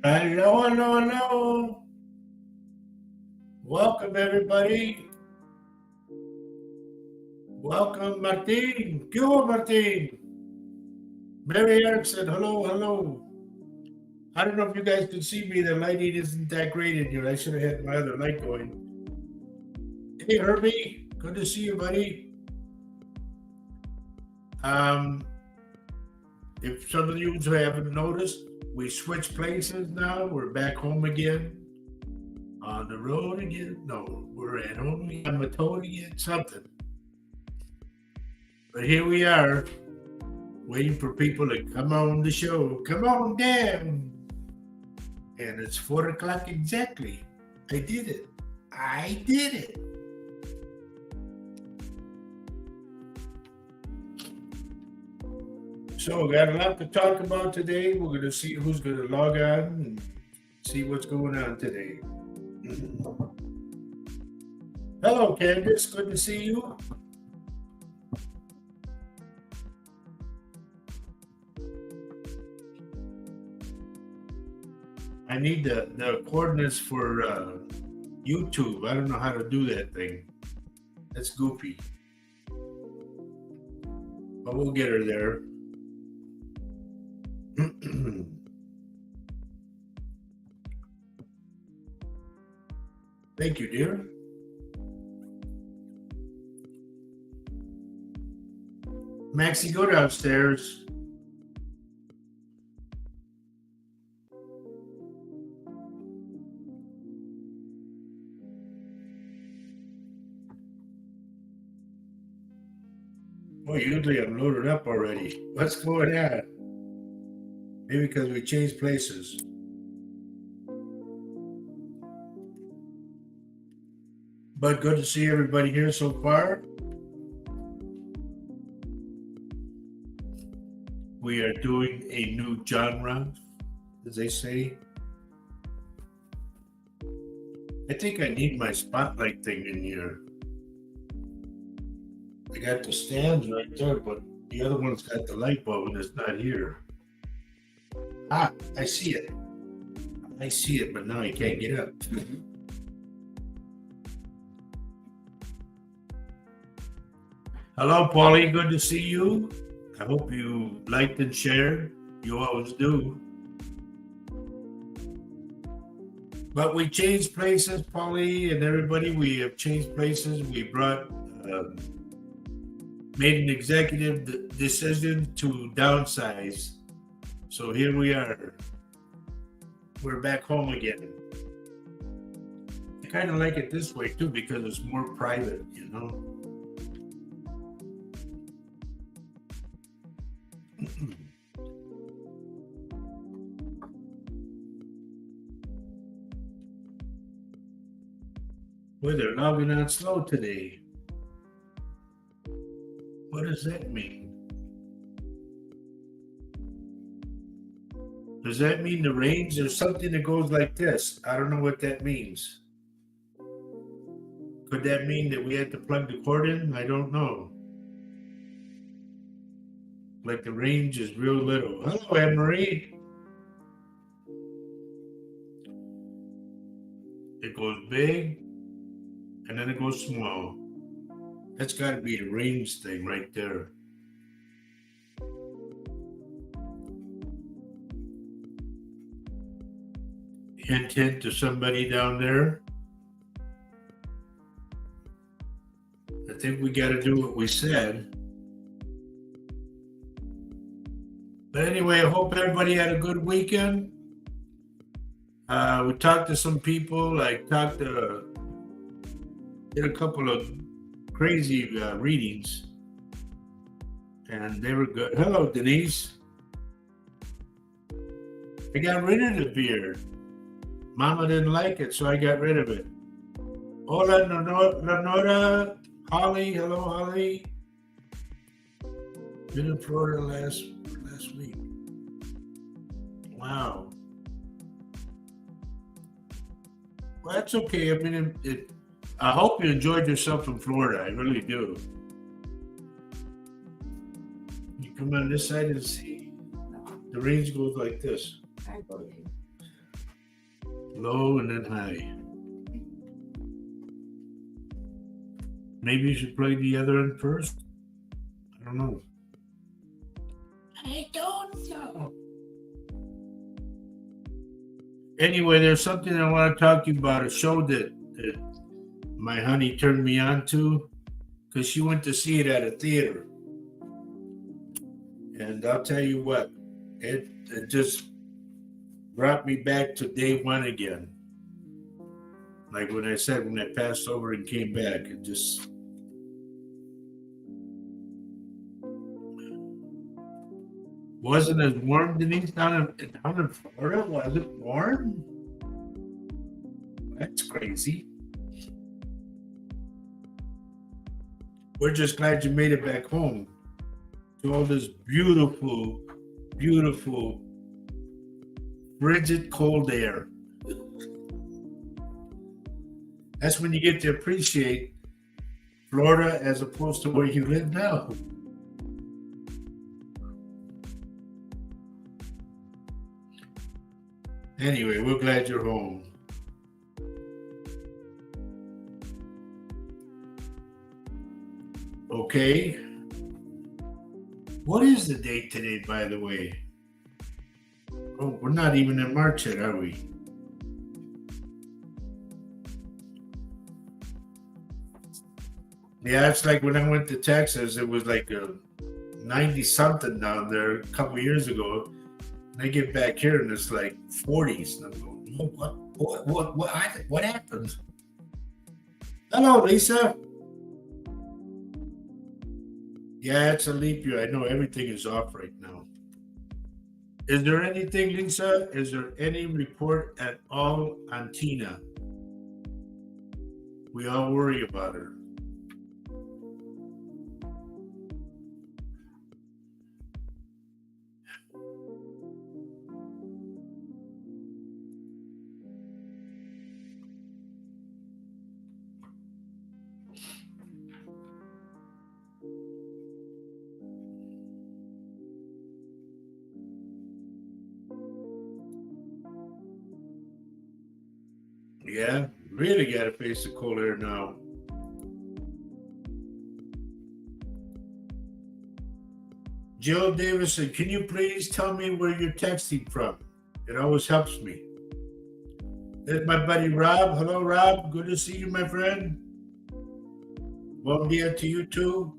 Hello, hello, hello. Welcome, everybody. Welcome, Martin. ¿Qué hubo, Martin? Mary Erickson, hello, hello. I don't know if you guys can see me. The lighting isn't that great in here. I should have had my other light going. Hey, Herbie. Good to see you, buddy. Um, if some of you haven't noticed, we switched places now. We're back home again. On the road again. No, we're at home again. I'm a toad again. Something. But here we are, waiting for people to come on the show. Come on down. And it's 4 o'clock exactly. I did it. I did it. So we got a lot to talk about today. We're going to see who's going to log on and see what's going on today. Hello, Candace. Good to see you. I need the coordinates for YouTube. I don't know how to do that thing. That's goofy. But we'll get her there. Thank you, dear. Maxie, go downstairs. Well, usually I'm loaded up already. What's going on? Maybe because we changed places. But good to see everybody here so far. We are doing a new genre, as they say. I think I need my spotlight thing in here. I got the stands right there, but the other one's got the light bulb and it's not here. Ah, I see it. I see it, but now I can't get up. Hello, Paulie. Good to see you. I hope you liked and shared. You always do. But we changed places, Paulie and everybody. We have changed places. We brought, made an executive decision to downsize. So here we are. We're back home again. I kind of like it this way too because it's more private, you know. Boy, they're logging on slow today. What does that mean? Does that mean the range? There's something that goes like this. I don't know what that means. Could that mean that we had to plug the cord in? I don't know. Like the range is real little. Hello, Anne-Marie. It goes big and then it goes small. That's got to be a range thing right there. Hint, hint to somebody down there. I think we got to do what we said. But anyway, I hope everybody had a good weekend. We talked to some people. I did a couple of crazy readings, and they were good. Hello, Denise. I got rid of the beard. Mama didn't like it, so I got rid of it. Hola, Nora. Holly. Hello, Holly. Been in Florida last week. Wow. Well, that's okay. I mean, I hope you enjoyed yourself in Florida. I really do. You come on this side and see. The range goes like this. I believe. Low and then high. Maybe you should play the other end first. I don't know. I don't know. Anyway, there's something I want to talk to you about. A show that my honey turned me on to because she went to see it at a theater. And I'll tell you what, it just brought me back to day one again. Like when I said, when I passed over and came back, it just. Wasn't as warm, Denise, down in Florida? Was it warm? That's crazy. We're just glad you made it back home to all this beautiful, beautiful, frigid cold air. That's when you get to appreciate Florida as opposed to where you live now. Anyway, we're glad you're home. Okay. What is the date today, by the way? Oh, we're not even in March yet, are we? Yeah, it's like when I went to Texas, it was like a 90-something down there a couple years ago. And I get back here and it's like 40s. And I'm going, what happened? Hello, Lisa. Yeah, it's a leap year. I know everything is off right now. Is there anything, Lisa? Is there any report at all on Tina? We all worry about her. Yeah, really got to face the cold air now. Joe Davison, can you please tell me where you're texting from? It always helps me. There's my buddy Rob. Hello, Rob. Good to see you, my friend. Bon dia to you too.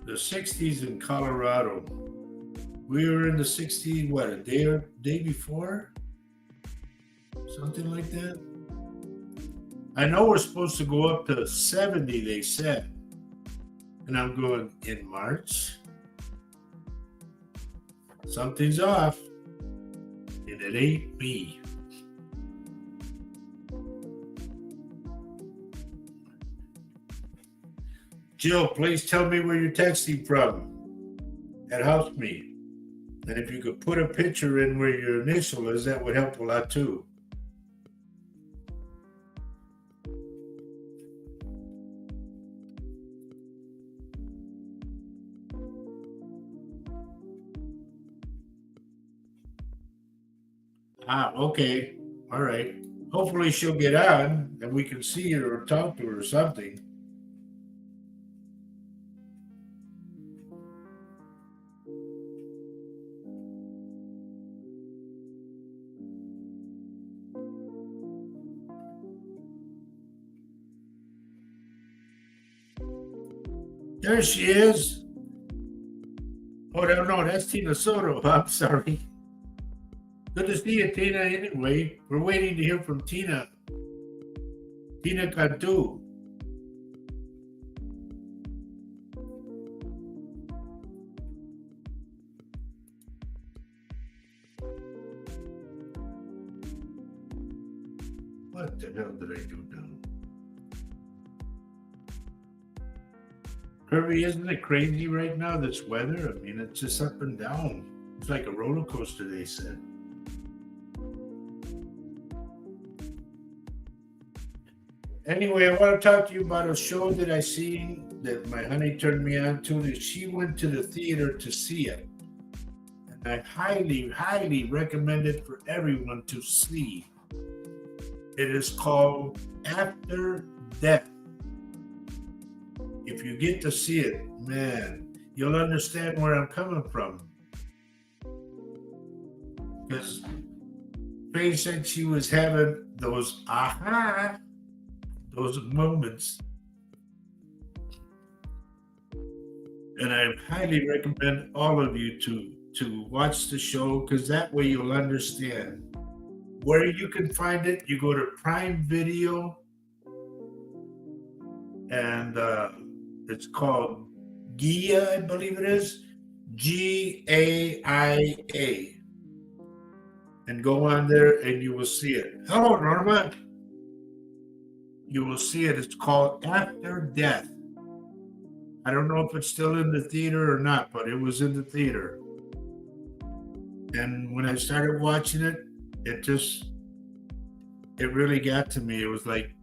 The 60s in Colorado. We were in the 60s, what, a day before? Something like that. I know we're supposed to go up to 70, they said. And I'm going, in March? Something's off. And it ain't me. Jill, please tell me where you're texting from. That helps me. And if you could put a picture in where your initial is, that would help a lot too. Okay. All right. Hopefully she'll get on and we can see her or talk to her or something. There she is. Oh, no, that's Tina Soto. I'm sorry. Good to see you, Tina. Anyway, we're waiting to hear from Tina. Tina Cantu. What the hell did I do now? Kirby, isn't it crazy right now, this weather? I mean, it's just up and down. It's like a roller coaster, they said. Anyway, I want to talk to you about a show that I seen that my honey turned me on to. That she went to the theater to see it, and I highly, highly recommend it for everyone to see. It is called After Death. If you get to see it, man, you'll understand where I'm coming from. Because Faye said she was having those moments, and I highly recommend all of you to watch the show because that way you'll understand. Where you can find it, you go to Prime Video, and it's called Gia, I believe it is, Gaia, and go on there and you will see it. Hello, Norma. You will see it. It's called After Death. I don't know if it's still in the theater or not, but it was in the theater. And when I started watching it, it really got to me. It was like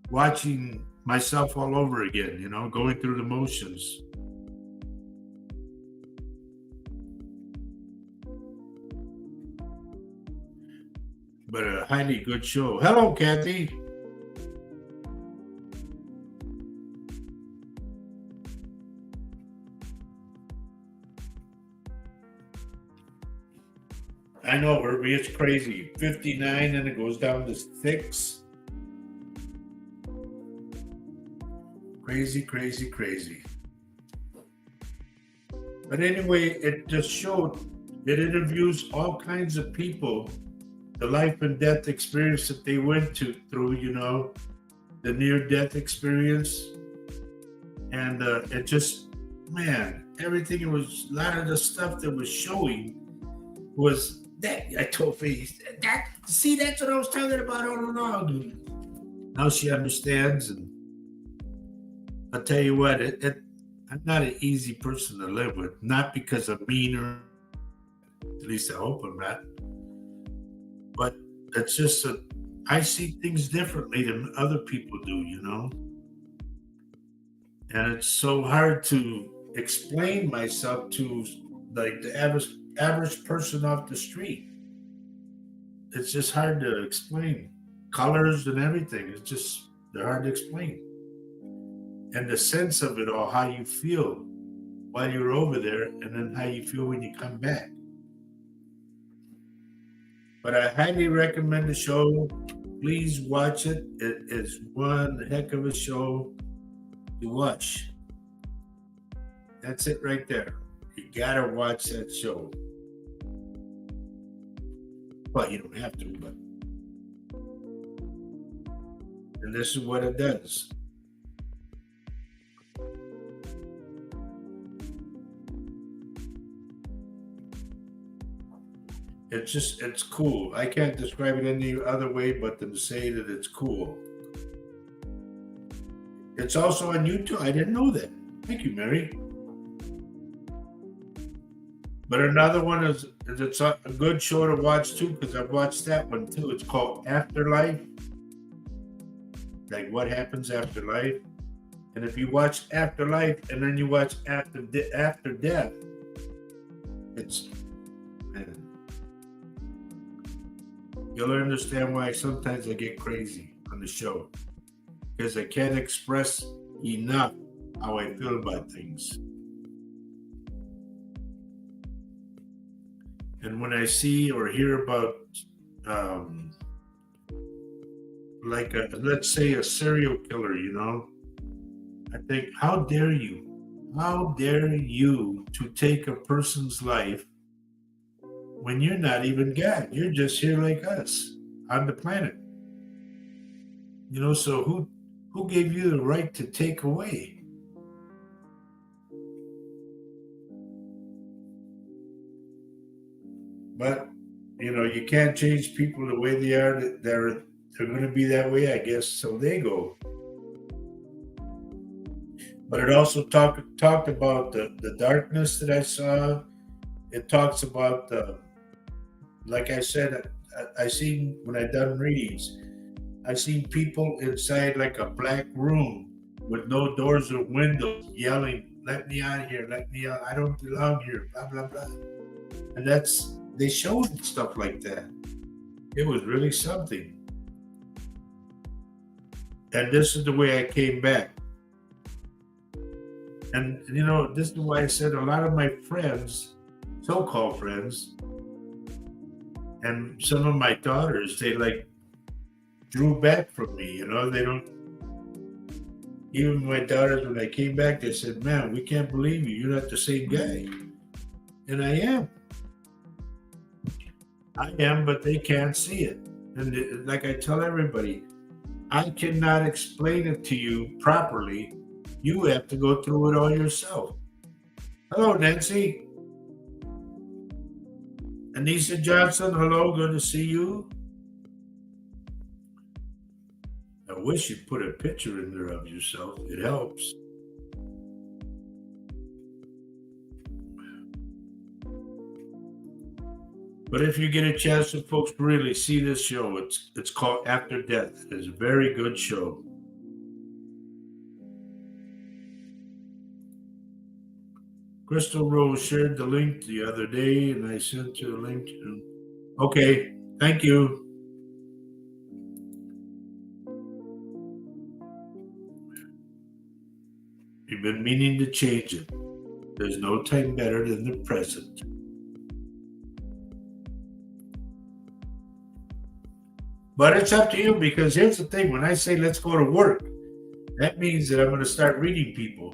watching myself all over again, going through the motions. But a highly good show. Hello, Kathy. I know, Herbie, it's crazy. 59 and it goes down to 6. Crazy, crazy, crazy. But anyway, it just showed, it interviews all kinds of people, the life and death experience that they went through, the near-death experience. And it just, man, everything, it was, a lot of the stuff that was showing was that. I told Faye, that's what I was talking about all along. Now she understands, and I'll tell you what, I'm not an easy person to live with. Not because I'm meaner, at least I hope I'm not. But it's just that I see things differently than other people do, And it's so hard to explain myself to like the average person off the street. It's just hard to explain. Colors and everything. They're hard to explain. And the sense of it all, how you feel while you're over there, and then how you feel when you come back. But I highly recommend the show. Please watch it. It is one heck of a show to watch. That's it right there. You gotta watch that show. Well, you don't have to, but. And this is what it does. It's cool. I can't describe it any other way but to say that it's cool. It's also on YouTube. I didn't know that. Thank you, Mary. But another one is it's a good show to watch too, because I've watched that one too. It's called Afterlife. Like what happens after life. And if you watch Afterlife and then you watch After Death, it's, man, you'll understand why sometimes I get crazy on the show. Because I can't express enough how I feel about things. And when I see or hear about, let's say a serial killer, I think, how dare you? How dare you to take a person's life when you're not even God? You're just here like us on the planet. So who gave you the right to take away? But you can't change people the way they are. They're going to be that way, I guess. So they go. But it also talked about the darkness that I saw. It talks about like I said, I seen when I done readings. I seen people inside like a black room with no doors or windows yelling, "Let me out of here, let me out, I don't belong here, blah blah blah." And they showed stuff like that. It was really something. And this is the way I came back. And this is why I said a lot of my friends, so-called friends, and some of my daughters, they like drew back from me. They don't. Even my daughters, when I came back, they said, "Man, we can't believe you. You're not the same guy." And I am. I am, but they can't see it. And like I tell everybody, I cannot explain it to you properly. You have to go through it all yourself. Hello, Nancy. Anissa Johnson, hello, good to see you. I wish you'd put a picture in there of yourself. It helps. But if you get a chance to folks really see this show, it's called After Death. It's a very good show. Crystal Rose shared the link the other day, and I sent you a link. Okay, thank you. You've been meaning to change it. There's no time better than the present. But it's up to you, because here's the thing. When I say let's go to work, that means that I'm going to start reading people.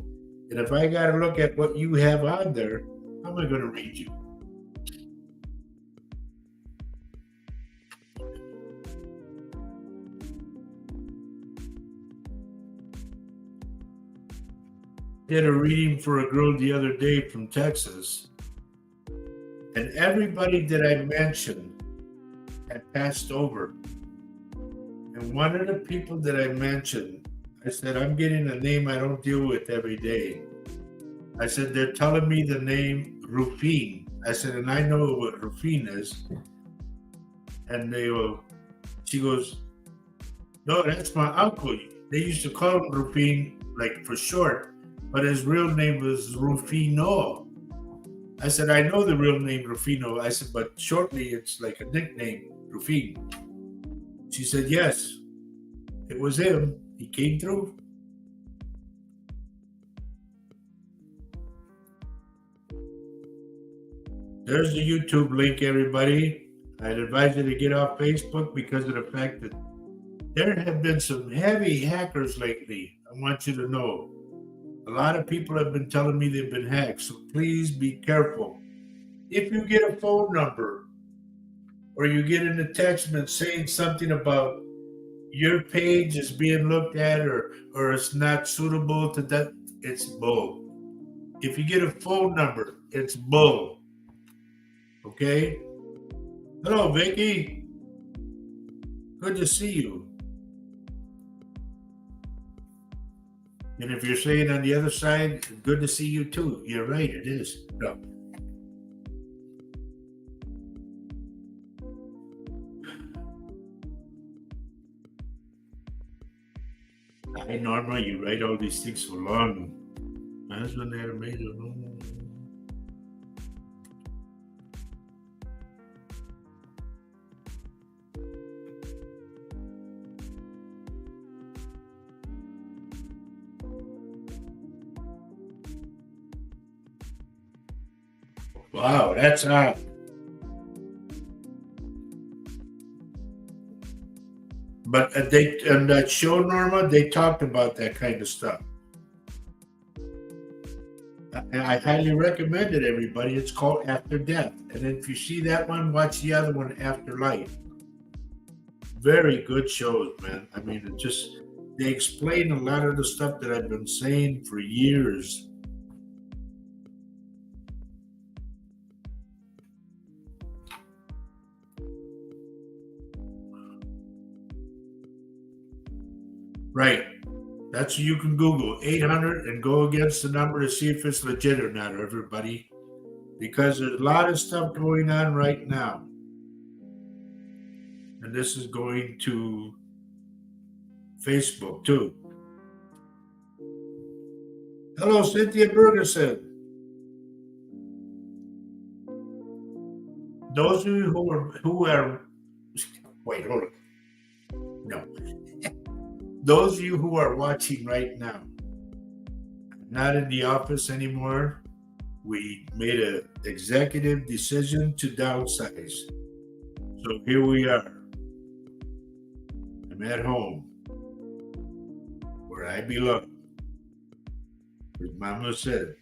And if I got to look at what you have on there, how am I going to read you? Did a reading for a girl the other day from Texas, and everybody that I mentioned had passed over. And one of the people that I mentioned, I said, I'm getting a name I don't deal with every day. I said, they're telling me the name Rufine. I said, and I know what Rufine is. And she goes, no, that's my uncle. They used to call him Rufine, like for short, but his real name was Rufino. I said, I know the real name Rufino. I said, but shortly it's like a nickname, Rufine. She said, yes, it was him. He came through. There's the YouTube link, everybody. I'd advise you to get off Facebook because of the fact that there have been some heavy hackers lately. I want you to know. A lot of people have been telling me they've been hacked, so please be careful. If you get a phone number or you get an attachment saying something about your page is being looked at or it's not suitable to that, it's bull. If you get a phone number, it's bull. Okay? Hello, Vicky. Good to see you. And if you're saying on the other side, good to see you too. You're right, it is. No. Hi, Norma, you write all these things so long. My husband had a major. Wow, that's hot. But they on that show, Norma, they talked about that kind of stuff. I highly recommend it, everybody. It's called After Death. And if you see that one, watch the other one, After Life. Very good shows, man. I mean, they explain a lot of the stuff that I've been saying for years. Right. That's what you can Google 800 and go against the number to see if it's legit or not, everybody. Because there's a lot of stuff going on right now. And this is going to Facebook too. Hello, Cynthia Bergerson. Those of you who are wait, hold on. No. Those of you who are watching right now, I'm not in the office anymore. We made an executive decision to downsize. So here we are. I'm at home, where I belong. As Mama said,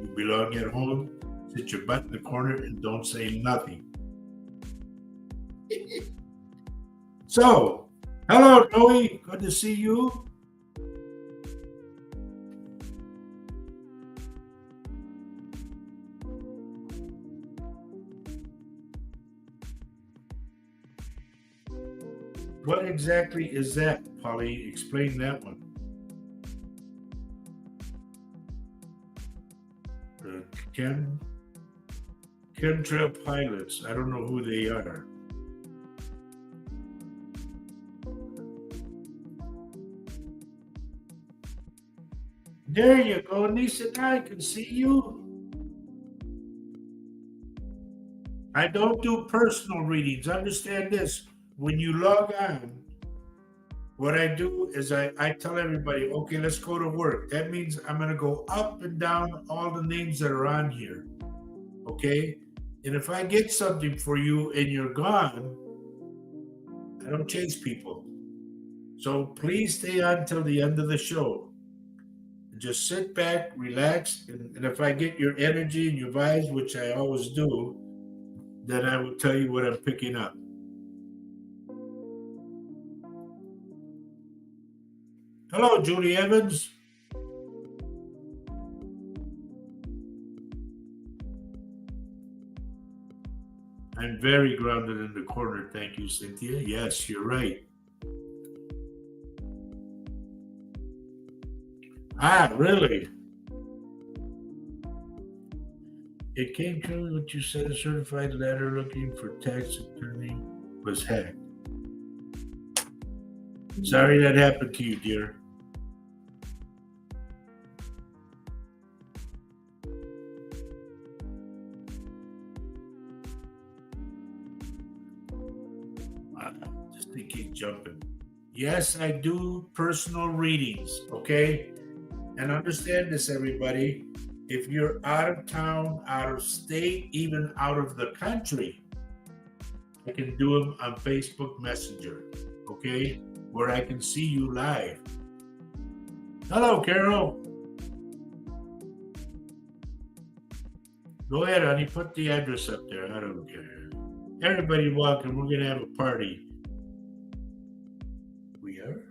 you belong at home, sit your butt in the corner and don't say nothing. So, hello, Noe. Good to see you. What exactly is that, Polly? Explain that one. Chemtrail pilots. I don't know who they are. There you go, Nisa. I can see you. I don't do personal readings. Understand this. When you log on, what I do is I tell everybody, okay, let's go to work. That means I'm going to go up and down all the names that are on here. Okay? And if I get something for you and you're gone, I don't chase people. So please stay on till the end of the show. Just sit back, relax, and if I get your energy and your vibes, which I always do, then I will tell you what I'm picking up. Hello, Julie Evans. I'm very grounded in the corner. Thank you, Cynthia. Yes, you're right. Ah, really? It came true what you said. A certified letter looking for tax attorney was hacked. Sorry that happened to you, dear. Just to keep jumping. Yes, I do personal readings, okay? And understand this, everybody. If you're out of town, out of state, even out of the country, I can do them on Facebook Messenger, okay? Where I can see you live. Hello, Carol. Go ahead, honey. Put the address up there. I don't care. Everybody welcome. We're going to have a party. We are?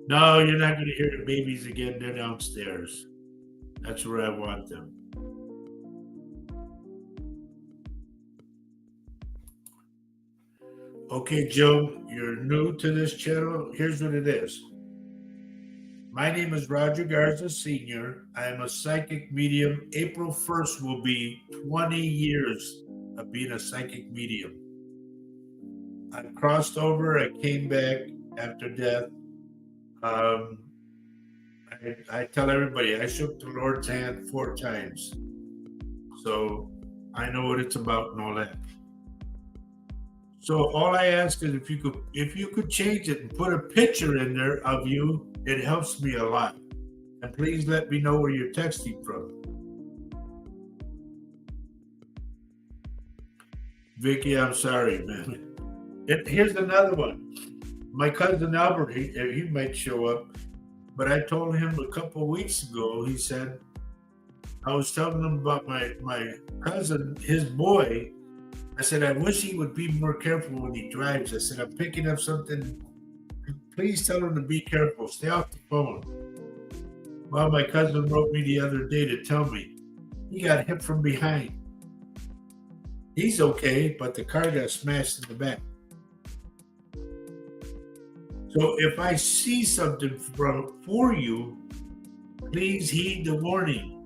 No, you're not going to hear the babies again. They're downstairs. That's where I want them. Okay, Joe, you're new to this channel. Here's what it is. My name is Roger Garza Sr. I am a psychic medium. April 1st will be 20 years of being a psychic medium. I crossed over. I came back after death. I tell everybody I shook the Lord's hand 4 times. So I know what it's about and all that. So all I ask is if you could change it and put a picture in there of you, it helps me a lot. And please let me know where you're texting from. Vicky, I'm sorry, man. Here's another one. My cousin Albert, he might show up, but I told him a couple of weeks ago, he said, I was telling him about my cousin, his boy. I said, I wish he would be more careful when he drives. I said, I'm picking up something. Please tell him to be careful. Stay off the phone. Well, my cousin wrote me the other day to tell me he got hit from behind. He's okay, but the car got smashed in the back. So if I see something for you, please heed the warning.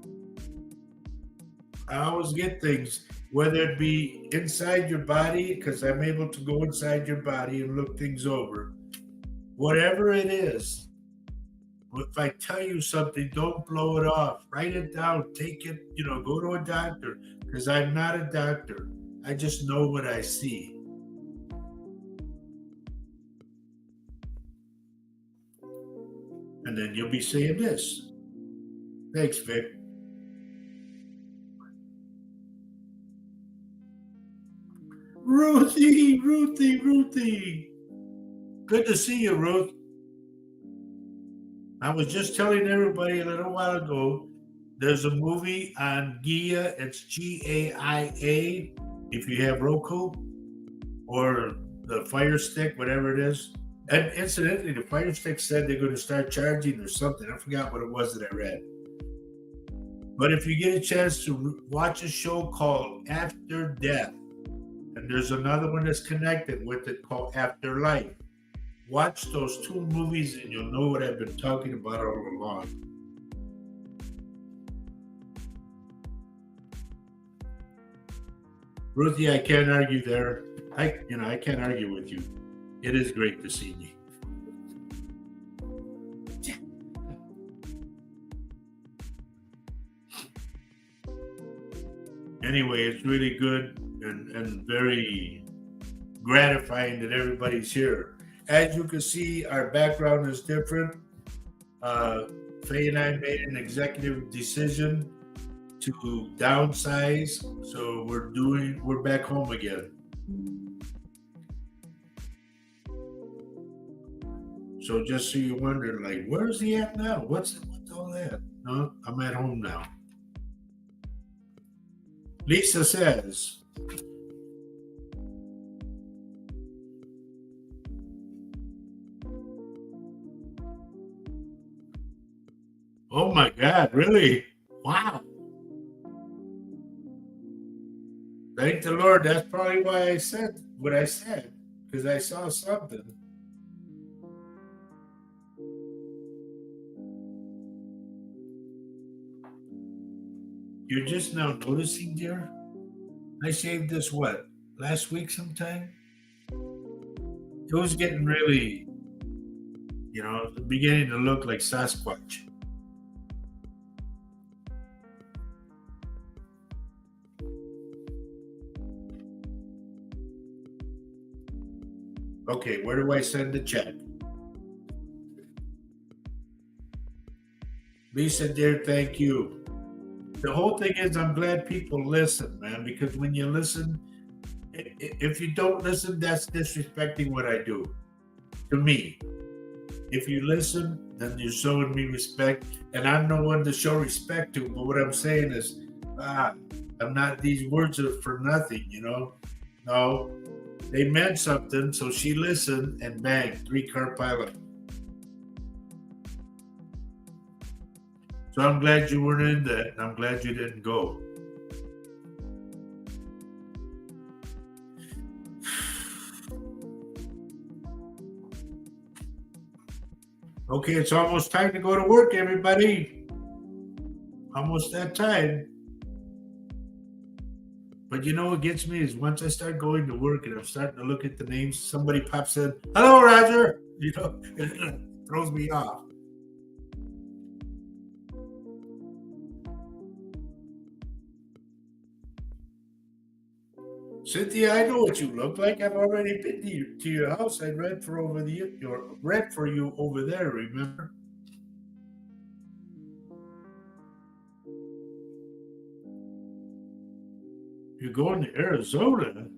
I always get things, whether it be inside your body, because I'm able to go inside your body and look things over. Whatever it is, if I tell you something, don't blow it off. Write it down. Take it, go to a doctor, because I'm not a doctor. I just know what I see. And then you'll be saying this. Thanks, Vic. Ruthie. Good to see you, Ruth. I was just telling everybody a little while ago, there's a movie on Gia. It's GAIA. If you have Roku or the Fire Stick, whatever it is. And incidentally, the Fire Stick said they're going to start charging or something. I forgot what it was that I read. But if you get a chance to watch a show called After Death, and there's another one that's connected with it called Afterlife. Watch those two movies and you'll know what I've been talking about all along. Ruthie, I can't argue there. I can't argue with you. It is great to see me. Anyway, it's really good and very gratifying that everybody's here. As you can see, our background is different. Faye and I made an executive decision to downsize, so we're back home again. So just so you wonder, like, where's he at now? What's all that? No, I'm at home now. Lisa says, oh my God, really? Wow. Thank the Lord. That's probably why I said what I said, because I saw something. You're just now noticing, dear? I shaved this, last week sometime? It was getting really, beginning to look like Sasquatch. Okay, where do I send the check? Lisa, dear, thank you. The whole thing is, I'm glad people listen, man, because when you listen, if you don't listen, that's disrespecting what I do to me. If you listen, then you're showing me respect, and I'm no one to show respect to. But what I'm saying is, I'm not. These words are for nothing, No, they meant something. So she listened, and bang, 3-car pilot. So I'm glad you weren't in that, and I'm glad you didn't go. Okay, it's almost time to go to work, everybody. Almost that time. But what gets me is once I start going to work and I'm starting to look at the names, somebody pops in, hello, Roger. It throws me off. Cynthia, I know what you look like. I've already been to your house. I read for you over there. Remember? You're going to Arizona?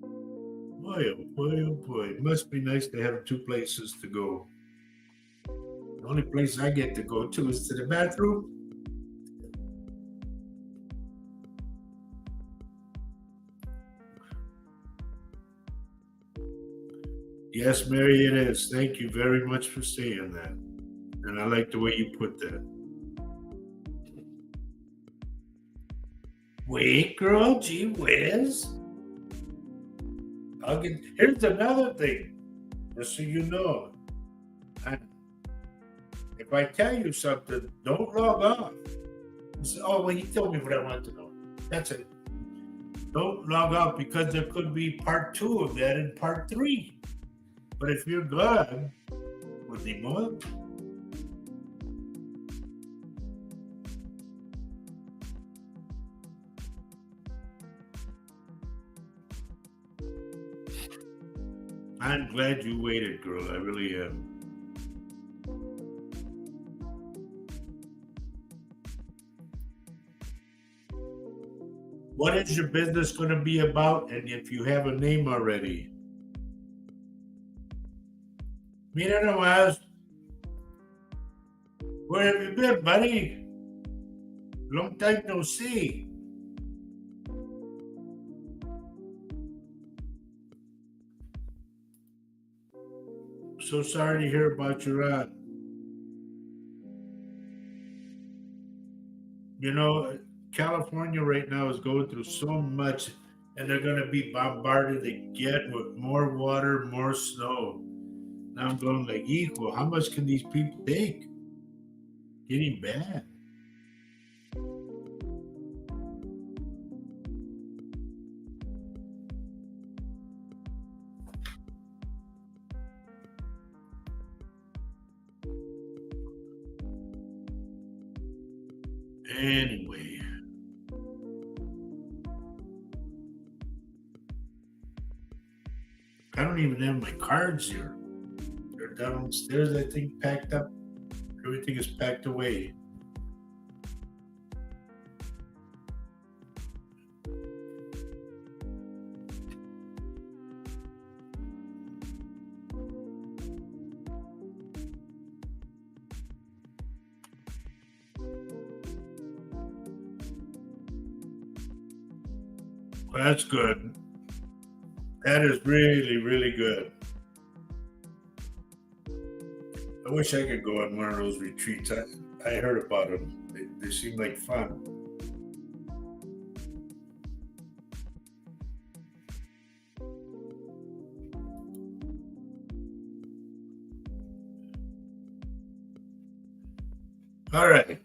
Boy, oh boy, oh boy! It must be nice to have 2 places to go. The only place I get to go to is to the bathroom. Yes, Mary, it is. Thank you very much for saying that. And I like the way you put that. Wait, girl, gee whiz. Here's another thing, just so you know. If I tell you something, don't log off. Say, oh, well, he told me what I want to know. That's it. Don't log out because there could be part 2 of that and part 3. But if you're good, with the more, I'm glad you waited, girl. I really am. What is your business going to be about? And if you have a name already, mira nomás, where have you been, buddy? Long time no see. So sorry to hear about your aunt. You know, California right now is going through so much, and they're going to be bombarded again with more water, more snow. Now I'm going like, equal. How much can these people take? Getting bad. Anyway, I don't even have my cards here. They're downstairs, I think, packed up. Everything is packed away. Well, that's good. That is really, really good. I wish I could go on one of those retreats. I heard about them. They seem like fun. All right.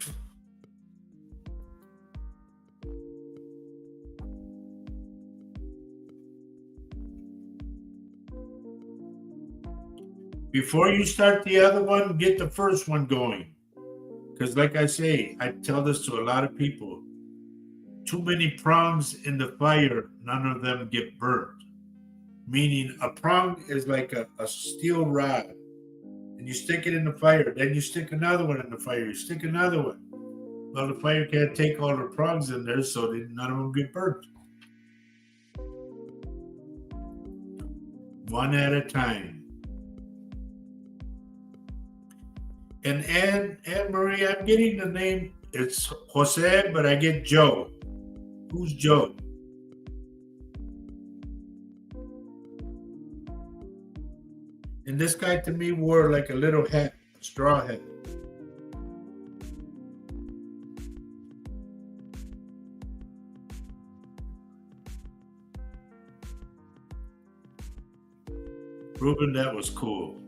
Before you start the other one, get the first one going. Because, like I say, I tell this to a lot of people, too many prongs in the fire, none of them get burnt. Meaning, a prong is like a steel rod, and you stick it in the fire, then you stick another one in the fire, you stick another one. Well, the fire can't take all the prongs in there, so none of them get burnt. One at a time. And Anne Marie, I'm getting the name. It's Jose, but I get Joe. Who's Joe? And this guy to me wore like a little hat, a straw hat. Ruben, that was cool.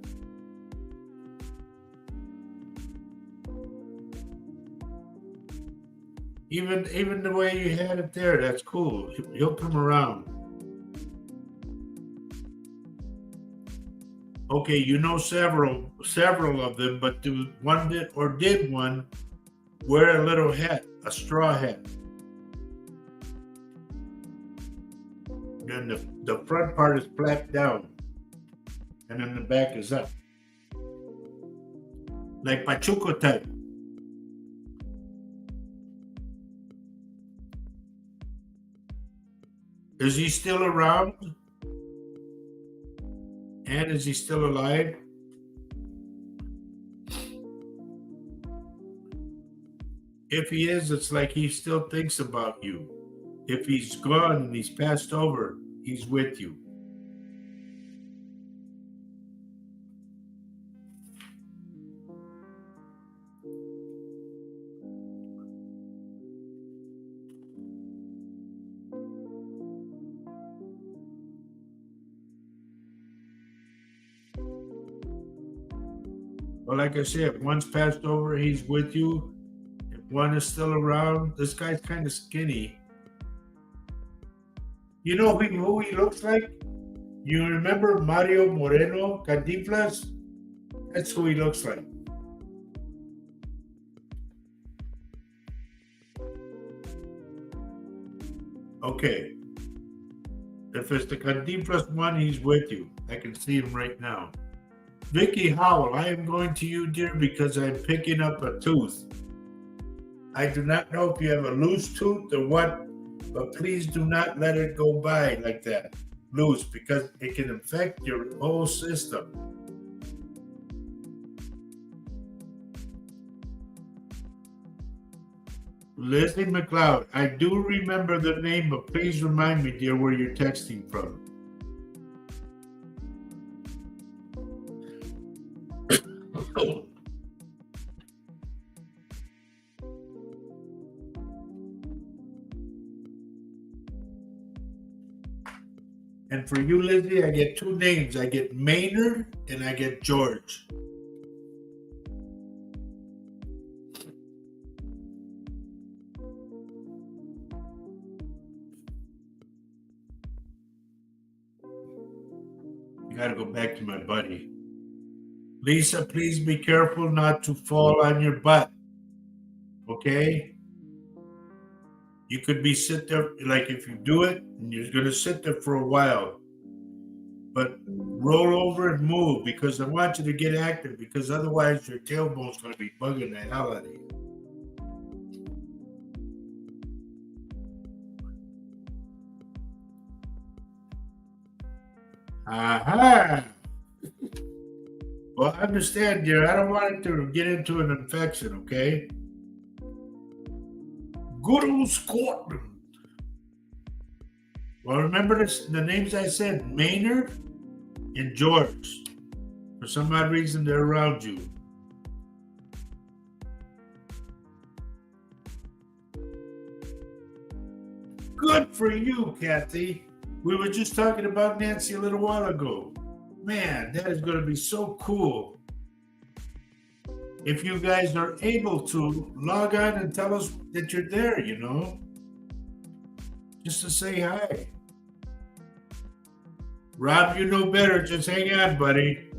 Even the way you had it there, that's cool. He'll come around. Okay, you know several of them, but the one did one wear a little hat, a straw hat. And the front part is flat down, and then the back is up, like Pachuco type. Is he still around? And is he still alive? If he is, it's like he still thinks about you. If he's gone and he's passed over, he's with you. Well, like I said, if one's passed over, he's with you. If one is still around, this guy's kind of skinny. You know who he looks like? You remember Mario Moreno Cantinflas? That's who he looks like. Okay. If it's the Cantinflas one, he's with you. I can see him right now. Vicky Howell, I am going to you, dear, because I'm picking up a tooth. I do not know if you have a loose tooth or what, but please do not let it go by like that, loose, because it can affect your whole system. Leslie McLeod, I do remember the name, but please remind me, dear, where you're texting from. And for you, Lizzie, I get two names. I get Maynard and I get George. I gotta go back to my buddy. Lisa, please be careful not to fall on your butt. Okay? You could be sit there, like if you do it, and you're gonna sit there for a while. But roll over and move because I want you to get active because otherwise your tailbone's gonna be bugging the hell out of you. Aha! Well, understand, dear, I don't want it to get into an infection, okay? Good old Scotland. Well, remember the names I said, Maynard and George. For some odd reason, they're around you. Good for you, Kathy. We were just talking about Nancy a little while ago. Man, that is going to be so cool. If you guys are able to log on and tell us that you're there, just to say hi. Rob, you know better. Just hang on, buddy.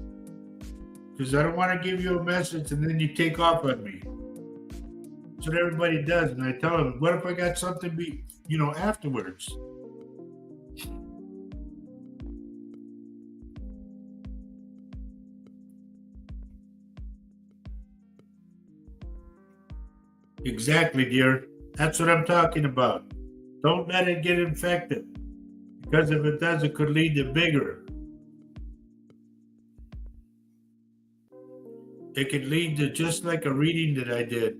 Because I don't want to give you a message and then you take off on me. That's what everybody does. And I tell them, what if I got something afterwards? Exactly, dear. That's what I'm talking about. Don't let it get infected. Because if it does, it could lead to bigger. It could lead to just like a reading that I did.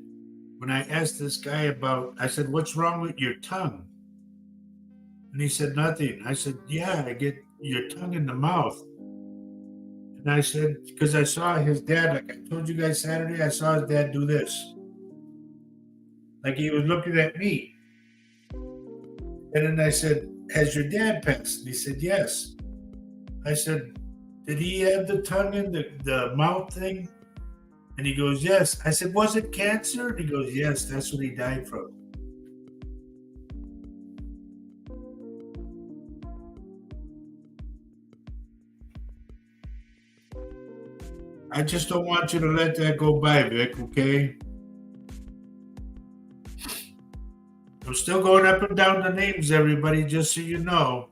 When I asked this guy I said, what's wrong with your tongue? And he said, nothing. I said, yeah, I get your tongue in the mouth. And I said, because I saw his dad, like I told you guys Saturday, I saw his dad do this. Like he was looking at me. And then I said, has your dad passed? And he said, yes. I said, did he have the tongue in the mouth thing? And he goes, yes. I said, was it cancer? And he goes, yes, that's what he died from. I just don't want you to let that go by, Vic, okay? I'm still going up and down the names, everybody, just so you know.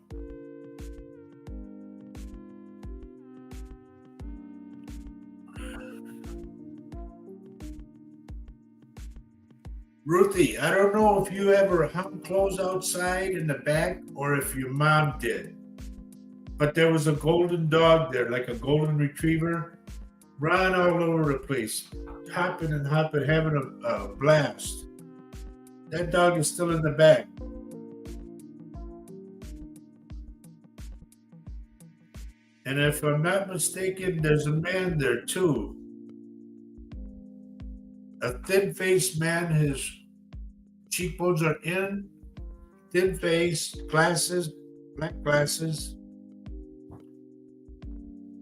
Ruthie, I don't know if you ever hung clothes outside in the back or if your mom did. But there was a golden dog there, like a golden retriever, run all over the place, hopping and hopping, having a blast. That dog is still in the back. And if I'm not mistaken, there's a man there too. A thin-faced man, his cheekbones are in, thin face, glasses, black glasses,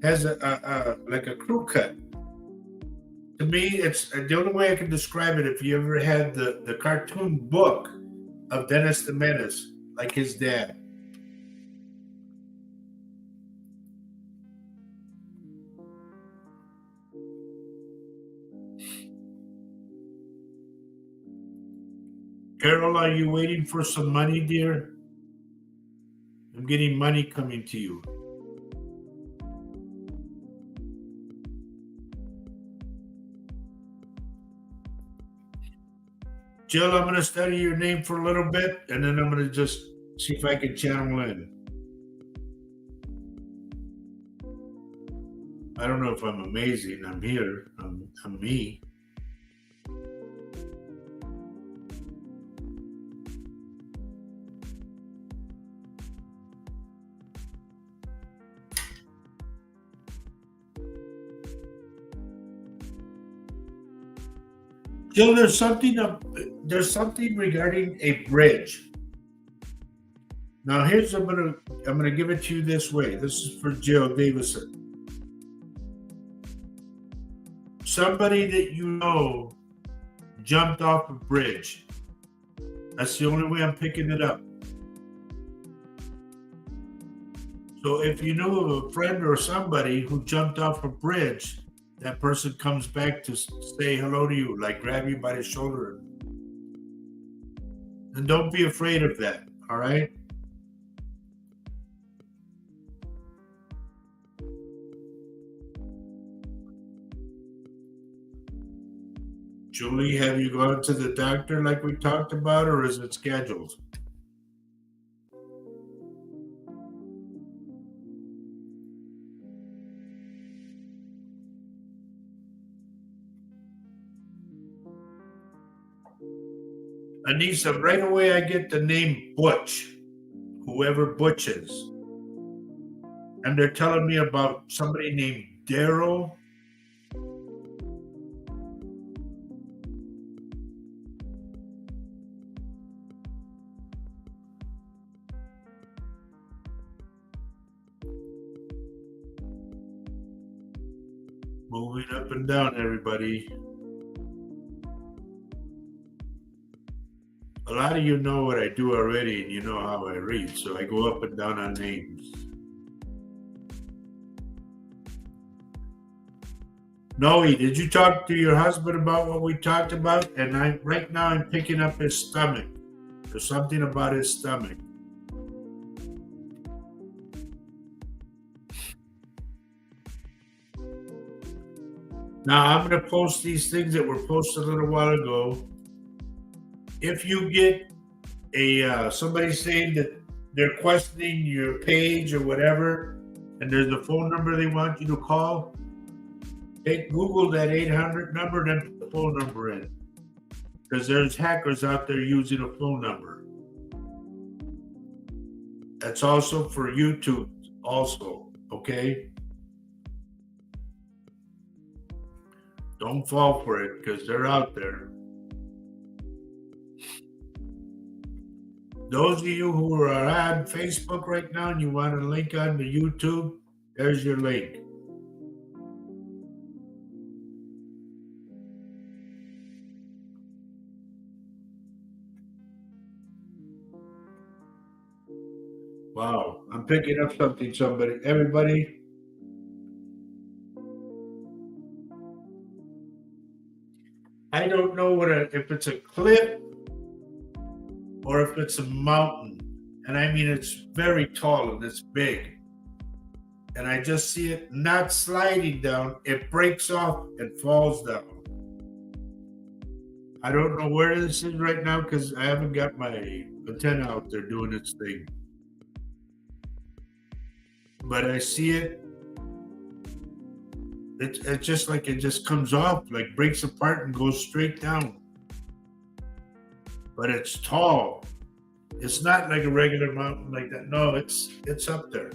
has like a crew cut. To me, it's the only way I can describe it. If you ever had the cartoon book of Dennis the Menace, like his dad, Carol, are you waiting for some money, dear? I'm getting money coming to you. Jill, I'm going to study your name for a little bit, and then I'm going to just see if I can channel in. I don't know if I'm amazing. I'm here. I'm me. Jill, there's something regarding a bridge. Now here's I'm gonna give it to you this way. This is for Jill Davison. Somebody that you know jumped off a bridge. That's the only way I'm picking it up. So if you know of a friend or somebody who jumped off a bridge, that person comes back to say hello to you, like grab you by the shoulder. And don't be afraid of that, all right? Julie, have you gone to the doctor like we talked about, or is it scheduled? Anissa, right away I get the name Butch, whoever Butch is. And they're telling me about somebody named Daryl. Moving up and down, everybody. A lot of you know what I do already, and you know how I read, so I go up and down on names. Noe, did you talk to your husband about what we talked about? And right now I'm picking up his stomach. There's something about his stomach. Now I'm going to post these things that were posted a little while ago. If you get somebody saying that they're questioning your page or whatever, and there's a phone number they want you to call, Google that 800 number and then put the phone number in. Because there's hackers out there using a phone number. That's also for YouTube also, okay? Don't fall for it because they're out there. Those of you who are on Facebook right now and you want a link on the YouTube, there's your link. Wow, I'm picking up something, everybody. I don't know if it's a cliff or if it's a mountain. And I mean, it's very tall and it's big. And I just see it not sliding down. It breaks off and falls down. I don't know where this is right now because I haven't got my antenna out there doing its thing. But I see it. It's just like it just comes off, like breaks apart and goes straight down. But it's tall. It's not like a regular mountain like that. No, it's up there.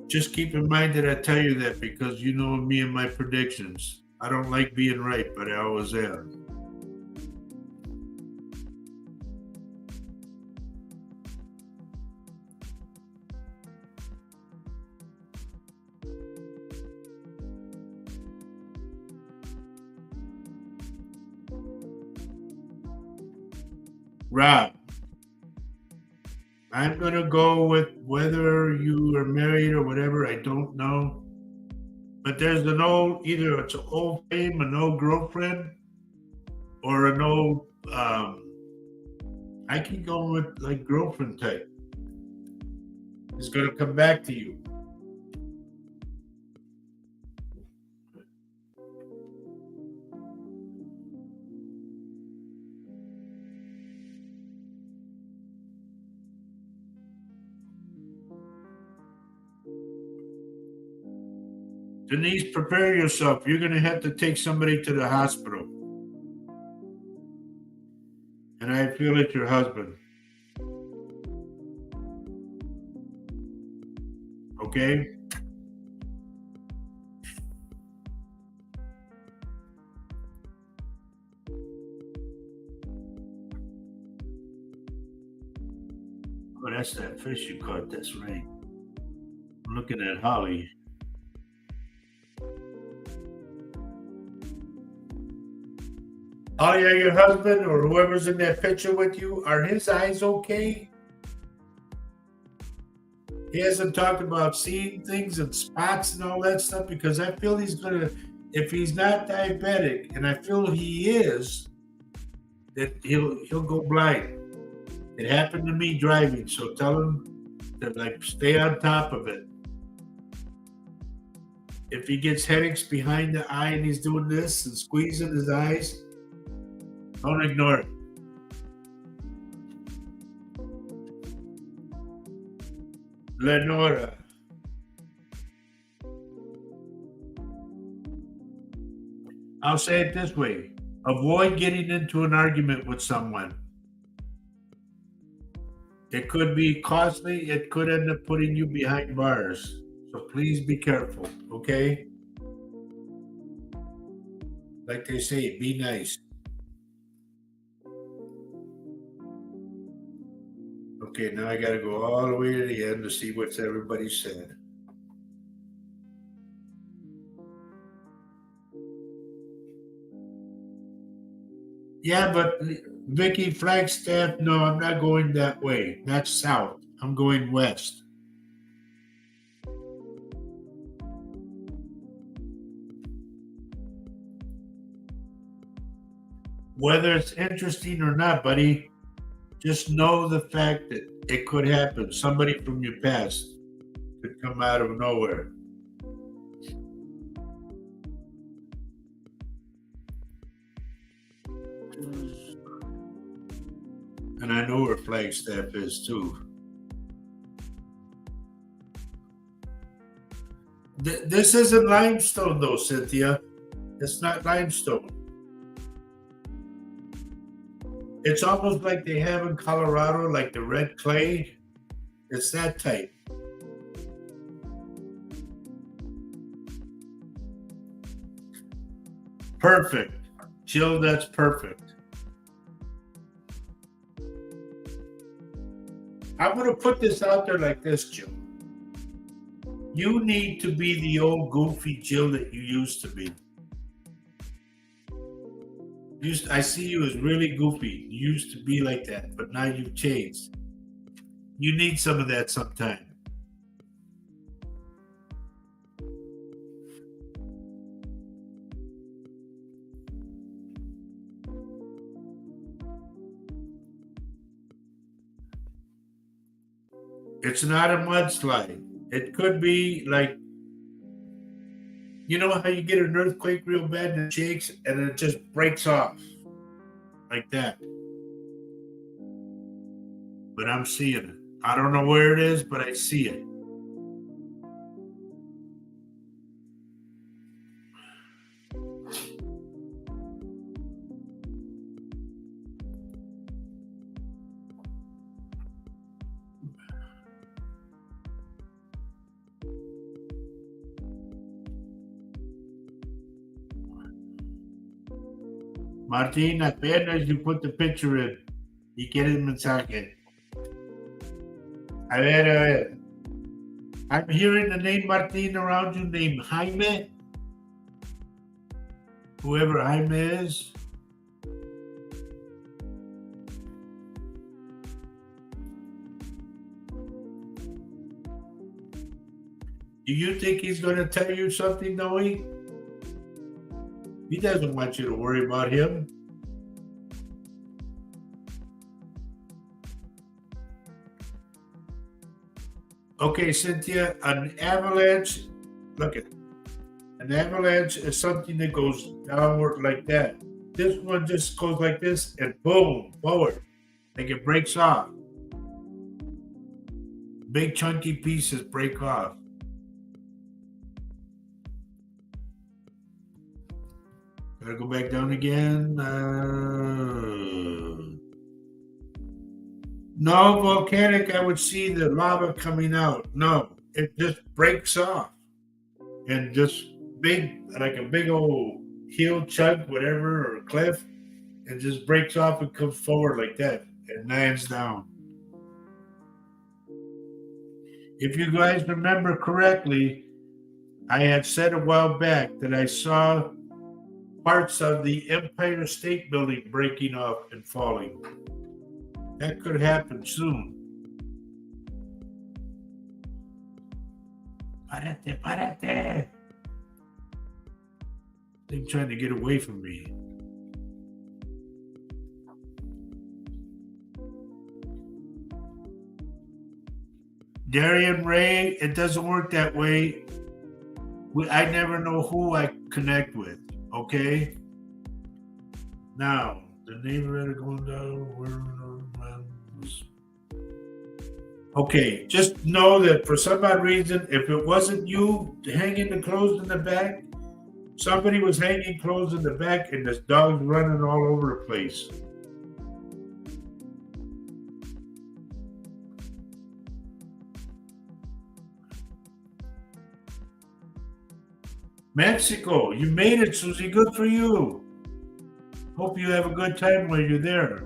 Just keep in mind that I tell you that because you know me and my predictions. I don't like being right, but I always am. Rob, I'm going to go with whether you are married or whatever, I don't know. But there's either it's an old fame, an old girlfriend, or an old I can go with like girlfriend type. It's gonna come back to you. Denise, prepare yourself. You're gonna have to take somebody to the hospital. And I feel it's your husband. Okay? Oh, that's that fish you caught. That's right. I'm looking at Holly. Holly, are your husband or whoever's in that picture with you, are his eyes okay? He hasn't talked about seeing things and spots and all that stuff because I feel he's gonna, if he's not diabetic, and I feel he is, that he'll go blind. It happened to me driving, so tell him to like stay on top of it. If he gets headaches behind the eye and he's doing this and squeezing his eyes, don't ignore it. Lenora. I'll say it this way. Avoid getting into an argument with someone. It could be costly. It could end up putting you behind bars. So please be careful, okay? Like they say, be nice. Okay, now I got to go all the way to the end to see what everybody said. Yeah, but Vicky Flagstaff, no, I'm not going that way. That's south. I'm going west. Whether it's interesting or not, buddy, just know the fact that it could happen. Somebody from your past could come out of nowhere. And I know where Flagstaff is too. This isn't limestone though, Cynthia. It's not limestone. It's almost like they have in Colorado, like the red clay. It's that type. Perfect. Jill, that's perfect. I'm going to put this out there like this, Jill. You need to be the old goofy Jill that you used to be. I see you as really goofy. You used to be like that, but now you've changed. You need some of that sometime. It's not a mudslide. It could be like, you know how you get an earthquake real bad and it shakes and it just breaks off like that. But I'm seeing it. I don't know where it is, but I see it. Martin, apenas you put the picture in, y quiere el mensaje. A ver. I'm hearing the name Martin around you, named Jaime. Whoever Jaime is. Do you think he's going to tell you something, Noe? He doesn't want you to worry about him. Okay, Cynthia, an avalanche, look at an avalanche is something that goes downward like that. This one just goes like this and boom, forward, like it breaks off. Big chunky pieces break off. Gotta go back down again. No volcanic, I would see the lava coming out. No, it just breaks off. And just big, like a big old hill chunk, whatever, or cliff, and just breaks off and comes forward like that and lands down. If you guys remember correctly, I had said a while back that I saw parts of the Empire State Building breaking off and falling. That could happen soon. Parate, parate. They're trying to get away from me. Darian Ray, it doesn't work that way. I never know who I connect with. Okay. Now the neighborhood are going down. Okay, just know that for some odd reason, if it wasn't you hanging the clothes in the back, somebody was hanging clothes in the back, and this dog's running all over the place. Mexico, you made it, Susie. Good for you. Hope you have a good time while you're there.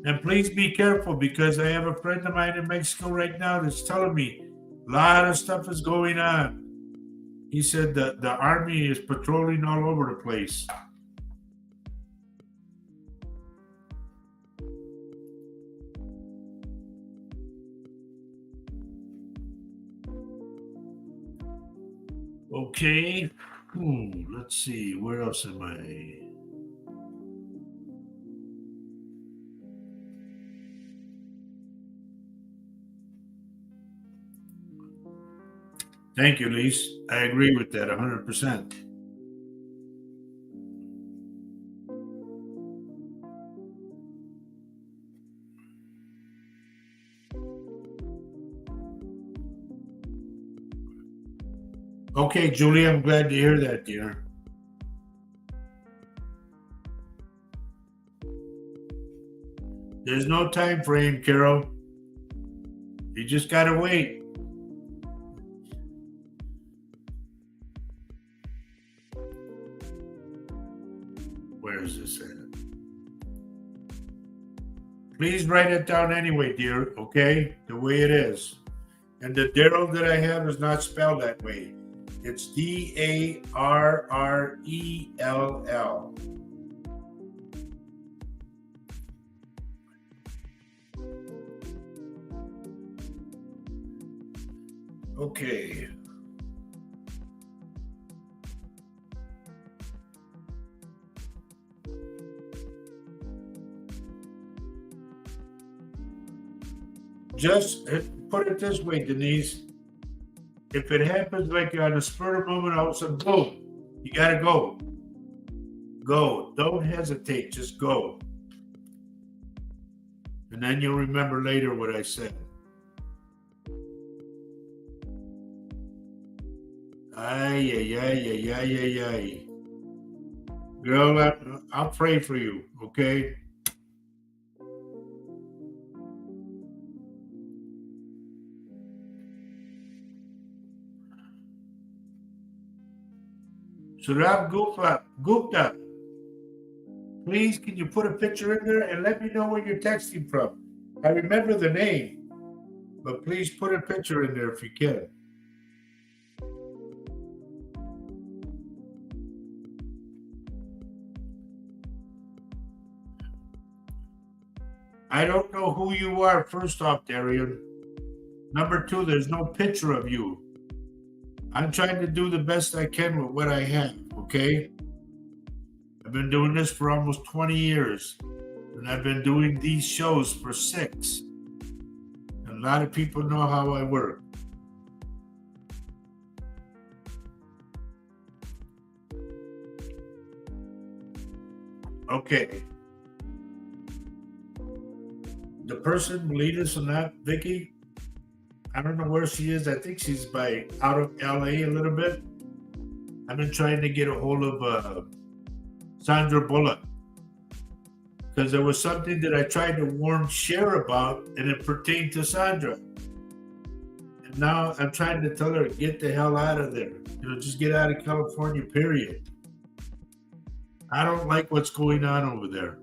And please be careful because I have a friend of mine in Mexico right now that's telling me a lot of stuff is going on. He said that the army is patrolling all over the place. Okay. Let's see. Where else am I? Thank you, Lise. I agree with that 100%. Okay, Julie, I'm glad to hear that, dear. There's no time frame, Carol. You just gotta wait. Where is this at? Please write it down anyway, dear, okay? The way it is. And the Daryl that I have is not spelled that way. It's Darrell. Okay. Just put it this way, Denise. If it happens like on a spur of the moment, all of a sudden, boom, you gotta go. Go. Don't hesitate. Just go. And then you'll remember later what I said. Ay, ay, ay, ay, ay, ay, ay. Girl, I'll pray for you, okay? Surab Gupta, please can you put a picture in there and let me know where you're texting from? I remember the name, but please put a picture in there if you can. I don't know who you are, first off, Darian. Number two, there's no picture of you. I'm trying to do the best I can with what I have, okay? I've been doing this for almost 20 years, and I've been doing these shows for 6. And lot of people know how I work. Okay. The person, believe this or not, Vicky, I don't know where she is. I think she's out of LA a little bit. I've been trying to get a hold of Sandra Bullock because there was something that I tried to warn Cher about, and it pertained to Sandra. And now I'm trying to tell her, get the hell out of there. Just get out of California, period. I don't like what's going on over there.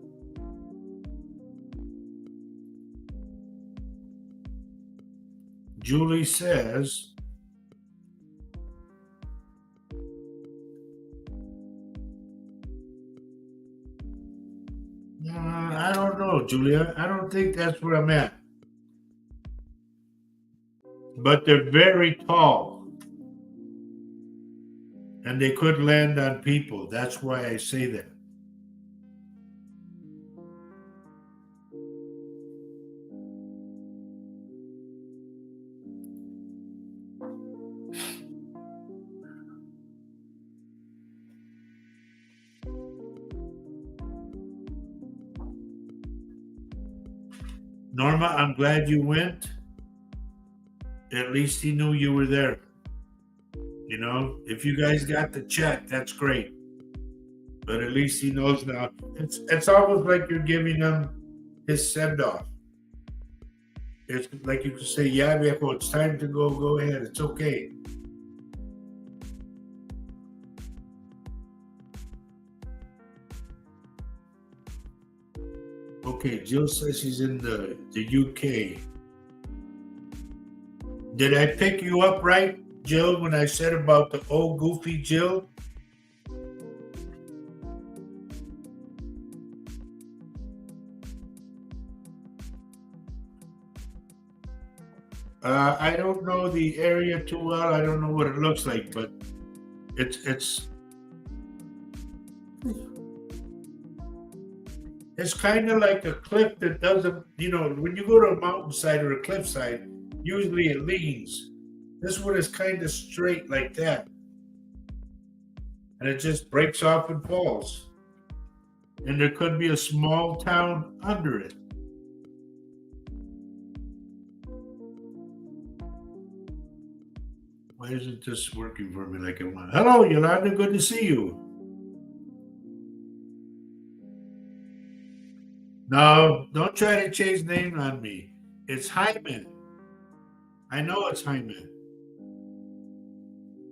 Julie says, I don't know, Julia. I don't think that's where I'm at. But they're very tall. And they could land on people. That's why I say that. Norma, I'm glad you went. At least he knew you were there. If you guys got the check, that's great. But at least he knows now. It's almost like you're giving him his send off. It's like you could say, yeah, viejo, it's time to go. Go ahead. It's okay. Okay, Jill says she's in the UK. Did I pick you up right, Jill, when I said about the old goofy Jill? I don't know the area too well. I don't know what it looks like, but it's kind of like a cliff that doesn't, when you go to a mountainside or a cliffside, usually it leans. This one is kind of straight like that. And it just breaks off and falls. And there could be a small town under it. Why isn't this working for me like I want? Hello, Yolanda. Good to see you. No, don't try to change name on me. It's Hyman. I know it's Hyman.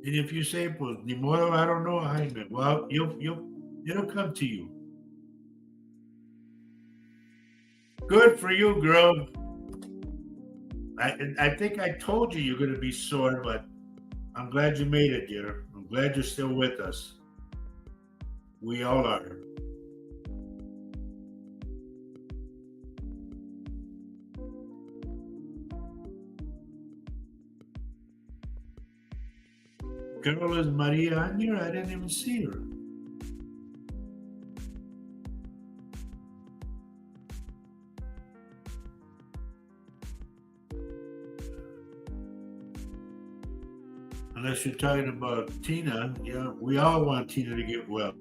And if you say, pues, ni modo, I don't know Hyman. Well, it'll come to you. Good for you, girl. I think I told you you're going to be sore, but I'm glad you made it, dear. I'm glad you're still with us. We all are. Girl, is Maria on here? I didn't even see her. Unless you're talking about Tina, yeah, we all want Tina to get well.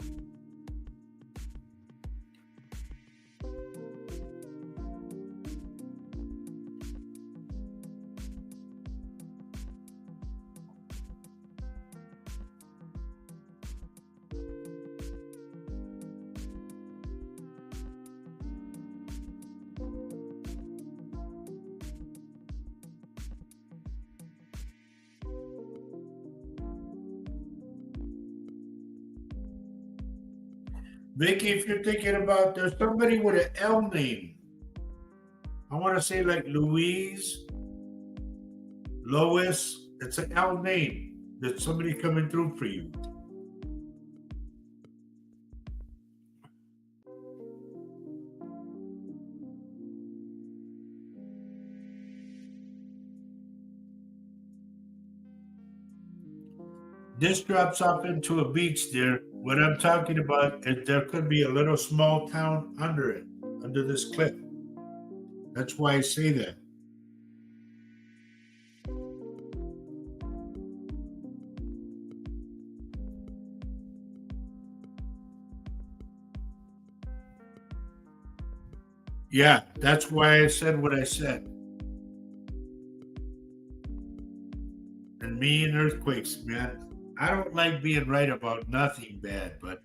Vicky, if you're thinking about, there's somebody with an L name. I want to say like Louise, Lois. It's an L name. There's somebody coming through for you. This drops off into a beach there. What I'm talking about is there could be a little small town under it, under this cliff. That's why I say that. Yeah, that's why I said what I said. And me and earthquakes, man. I don't like being right about nothing bad, but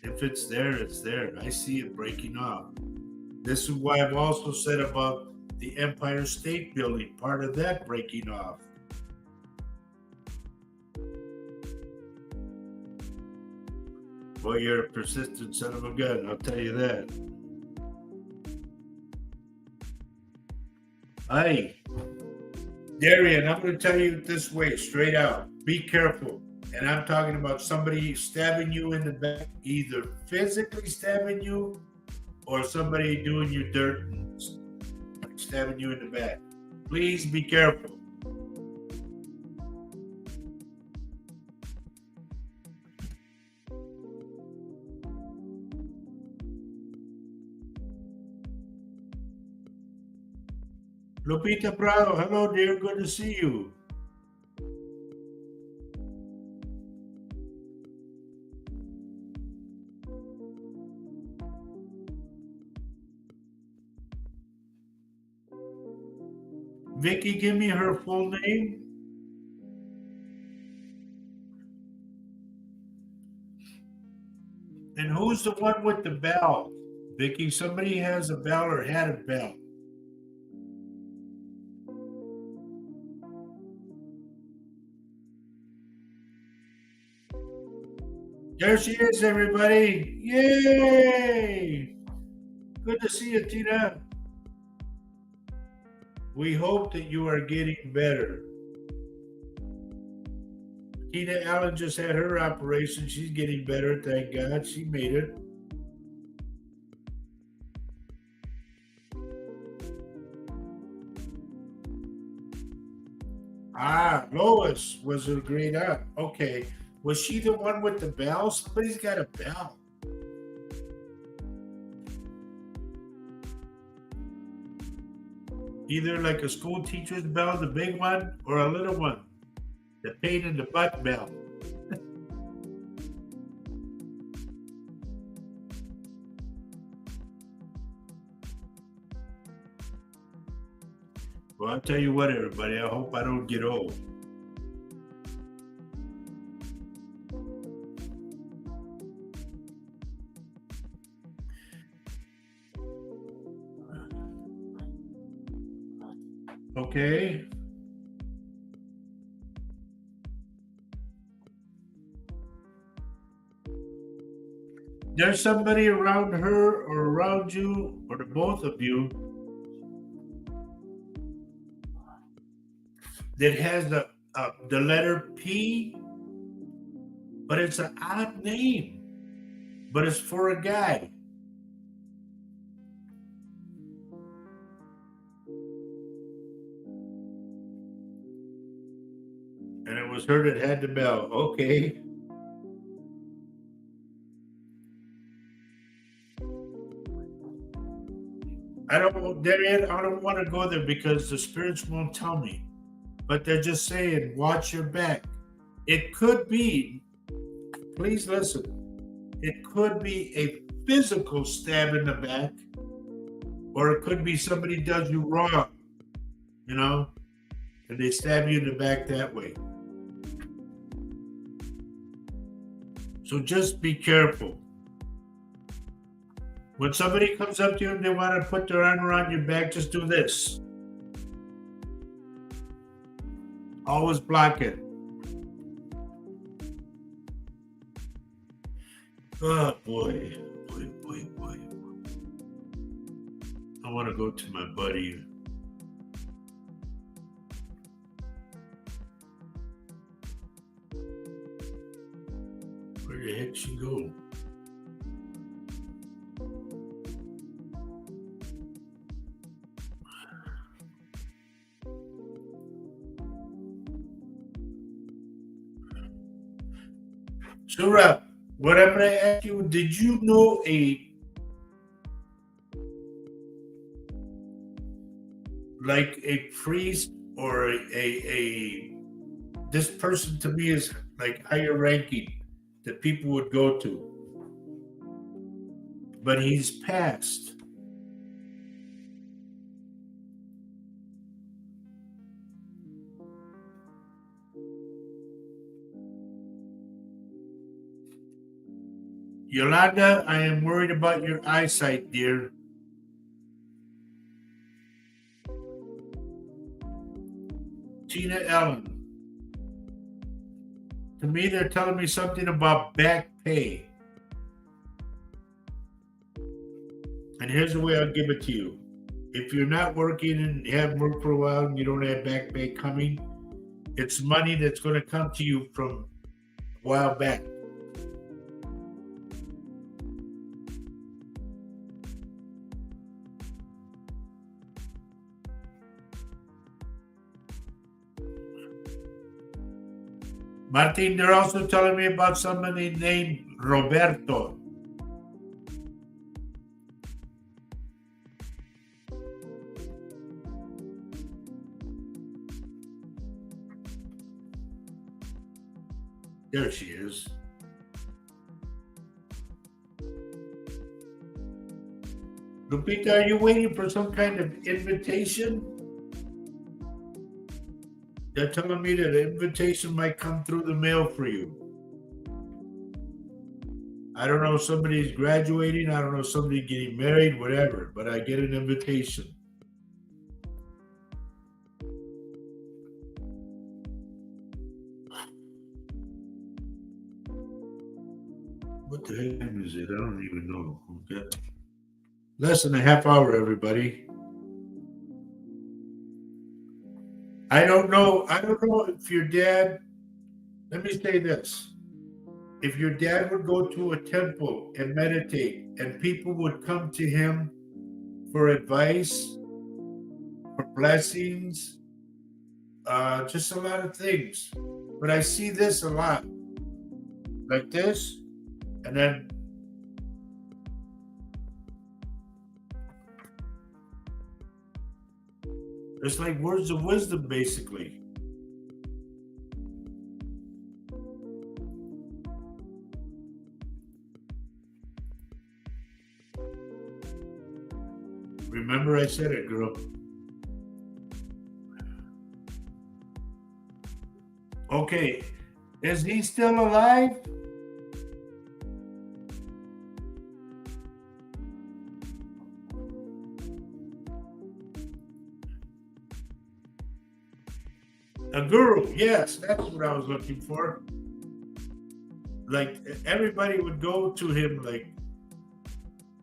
if it's there, it's there. I see it breaking off. This is why I've also said about the Empire State Building, part of that breaking off. Well, you're a persistent son of a gun, I'll tell you that. Hey, Darian, I'm going to tell you this way, straight out. Be careful. And I'm talking about somebody stabbing you in the back, either physically stabbing you or somebody doing you dirt and stabbing you in the back. Please be careful. Lupita Prado, hello, dear. Good to see you. Vicky, give me her full name. And who's the one with the bell? Vicky, somebody has a bell or had a bell. There she is, everybody. Yay! Good to see you, Tina. We hope that you are getting better. Tina Allen just had her operation. She's getting better, thank God. She made it. Ah, Lois was a great aunt. Okay. Was she the one with the bell? Somebody's got a bell. Either like a school teacher's bell, the big one, or a little one, the pain in the butt bell. Well, I'll tell you what, everybody, I hope I don't get old. Okay. There's somebody around her or around you or the both of you that has the letter P, but it's an odd name, but it's for a guy. And it was her that had the bell. Okay. I don't want to go there because the spirits won't tell me. But they're just saying, watch your back. It could be, please listen, it could be a physical stab in the back, or it could be somebody does you wrong, you know, and they stab you in the back that way. So just be careful. When somebody comes up to you and they want to put their arm around your back, just do this. Always block it. Oh boy. Boy. I want to go to my buddy. Where the heck she go? Surah, what I'm going to ask you, did you know a priest or a this person to me is like higher ranking that people would go to, but he's passed. Yolanda, I am worried about your eyesight, dear. Tina Ellen. To me, they're telling me something about back pay. And here's the way I'll give it to you. If you're not working and you haven't worked for a while and you don't have back pay coming, it's money that's going to come to you from a while back. Martin, they're also telling me about somebody named Roberto. There she is. Lupita, are you waiting for some kind of invitation? They're telling me that an invitation might come through the mail for you. I don't know if somebody's graduating, I don't know if somebody's getting married, whatever, but I get an invitation. What the heck is it? I don't even know. Okay. Less than a half hour, everybody. I don't know. I don't know if your dad, let me say this. If your dad would go to a temple and meditate and people would come to him for advice, for blessings, just a lot of things. But I see this a lot. Like this, and then it's like words of wisdom, basically. Remember, I said it, girl. Okay, is he still alive? A guru, yes, that's what I was looking for. Like everybody would go to him, like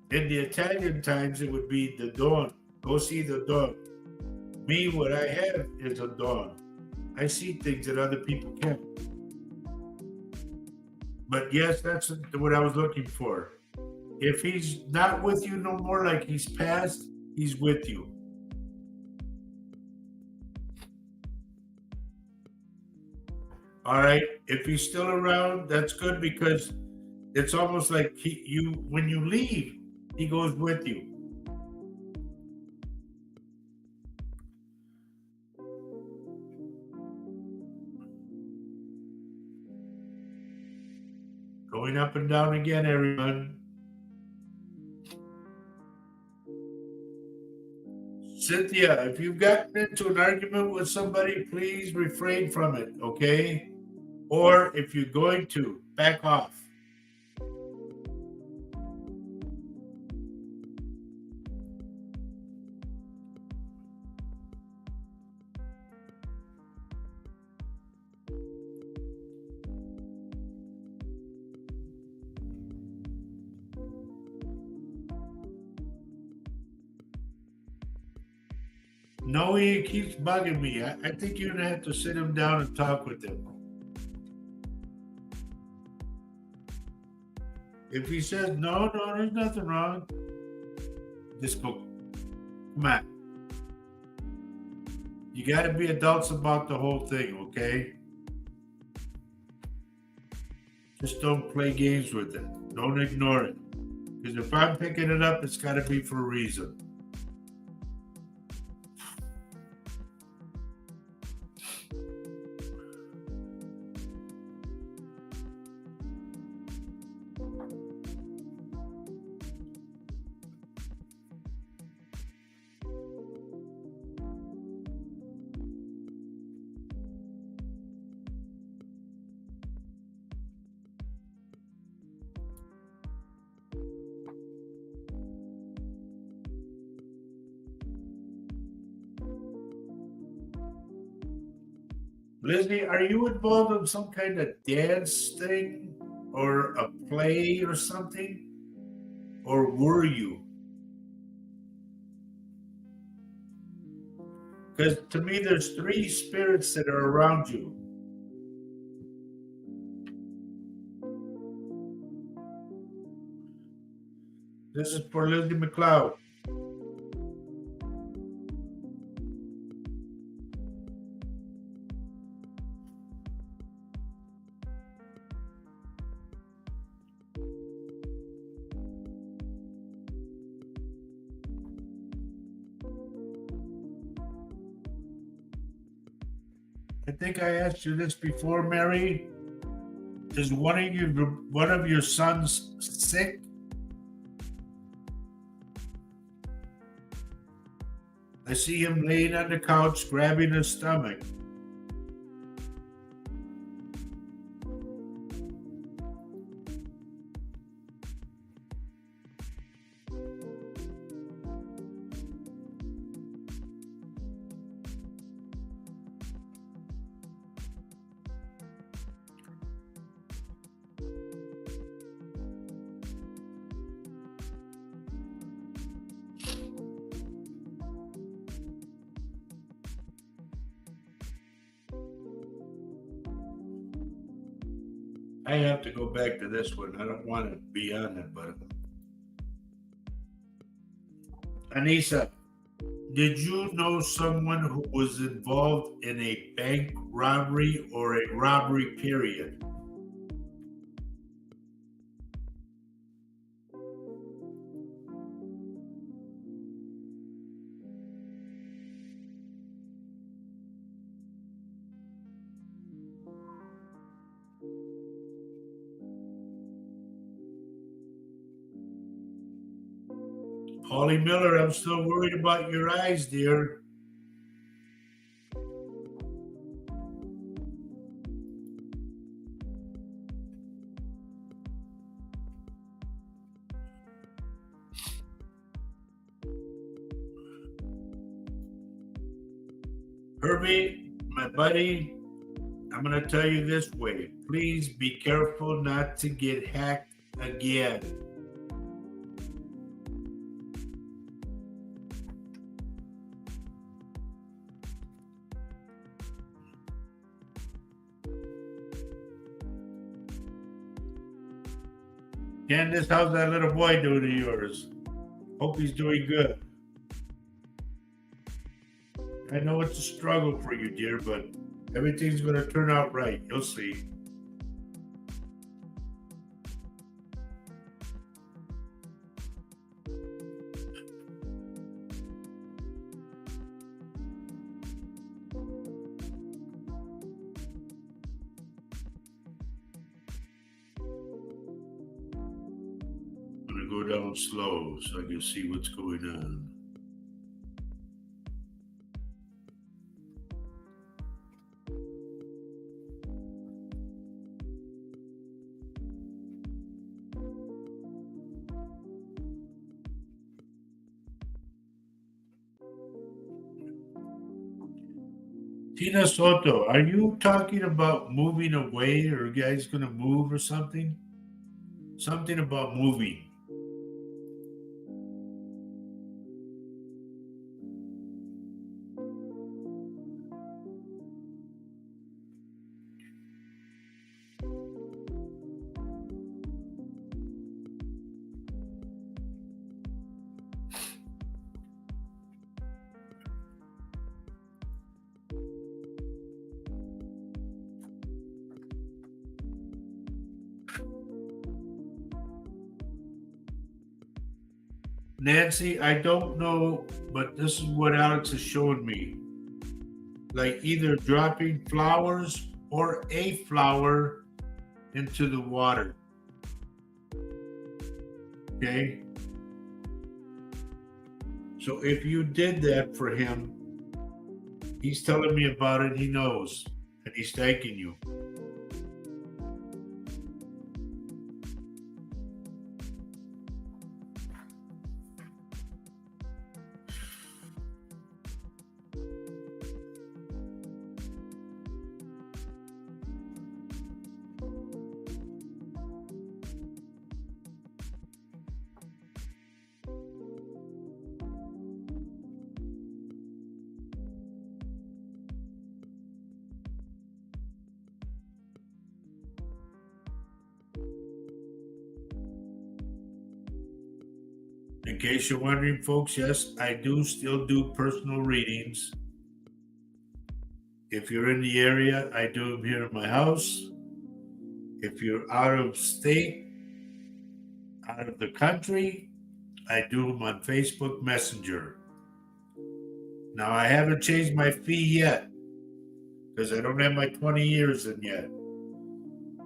in the Italian times, it would be the dawn. Go see the dawn. Me, what I have is a dawn. I see things that other people can't. But yes, that's what I was looking for. If he's not with you no more, like he's passed, he's with you. All right. If he's still around, that's good because it's almost like you when you leave, he goes with you. Going up and down again, everyone. Cynthia, if you've gotten into an argument with somebody, please refrain from it, okay? Or if you're going to, back off. No, he keeps bugging me. I think you're gonna have to sit him down and talk with him. If he says no, there's nothing wrong. Just go. Come on. You got to be adults about the whole thing, okay? Just don't play games with it. Don't ignore it. Because if I'm picking it up, it's got to be for a reason. Lizzie, are you involved in some kind of dance thing or a play or something? Or were you? Because to me, there's three spirits that are around you. This is for Lizzie McLeod. I think I asked you this before, Mary. Is one of your sons sick? I see him laying on the couch, grabbing his stomach. I have to go back to this one. I don't want to be on it, but Anissa, did you know someone who was involved in a bank robbery or a robbery period? Holly Miller, I'm still worried about your eyes, dear. Herbie, my buddy, I'm going to tell you this way. Please be careful not to get hacked again. Candace, how's that little boy doing to yours? Hope he's doing good. I know it's a struggle for you, dear, but everything's going to turn out right. You'll see. I'm going to go down slow so I can see what's going on. Tina Soto, are you talking about moving away, or are you guys going to move or something? Something about moving. Nancy, I don't know, but this is what Alex is showing me. Like either dropping flowers or a flower into the water. Okay? So if you did that for him, he's telling me about it, he knows, and he's thanking you. In case you're wondering, folks, yes, I do still do personal readings. If you're in the area, I do them here in my house. If you're out of state, out of the country, I do them on Facebook Messenger. Now, I haven't changed my fee yet because I don't have my 20 years in yet.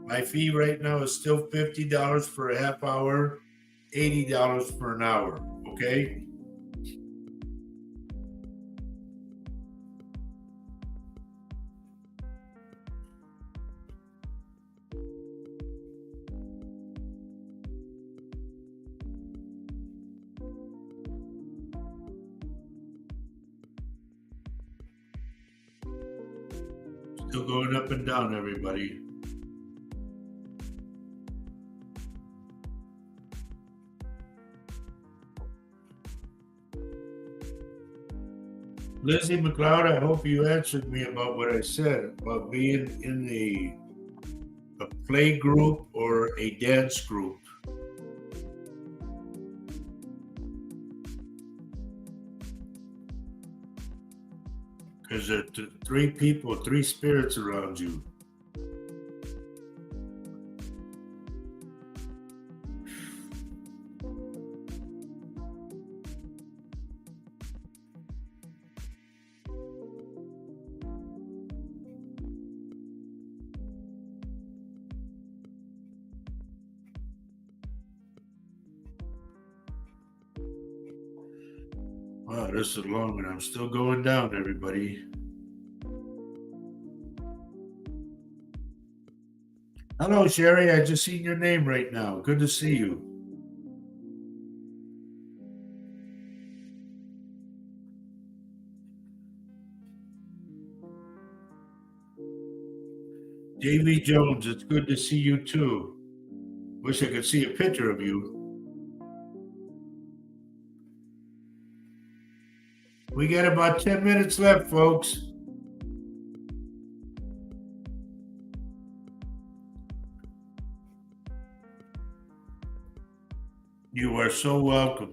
My fee right now is still $50 for a half hour, $80 for an hour, okay? Still going up and down, everybody. Lizzie McLeod, I hope you answered me about what I said about being in a play group or a dance group. Because there are three people, three spirits around you. Wow, this is long and I'm still going down, everybody. Hello, Sherry. I just seen your name right now. Good to see you. Davy Jones, it's good to see you too. Wish I could see a picture of you. We got about 10 minutes left, folks. You are so welcome.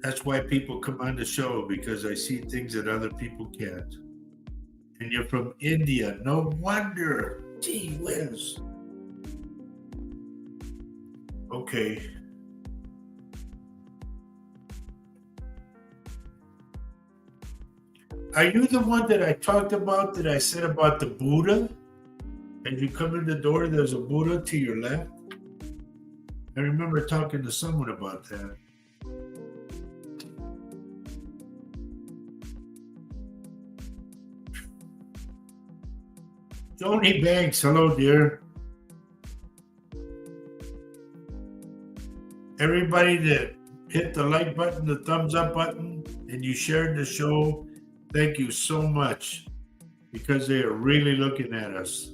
That's why people come on the show, because I see things that other people can't. And you're from India. No wonder. Gee whiz. Okay. Are you the one that I talked about, that I said about the Buddha? And you come in the door, there's a Buddha to your left? I remember talking to someone about that. Joni Banks, hello, dear. Everybody that hit the like button, the thumbs up button, and you shared the show, thank you so much, because they are really looking at us.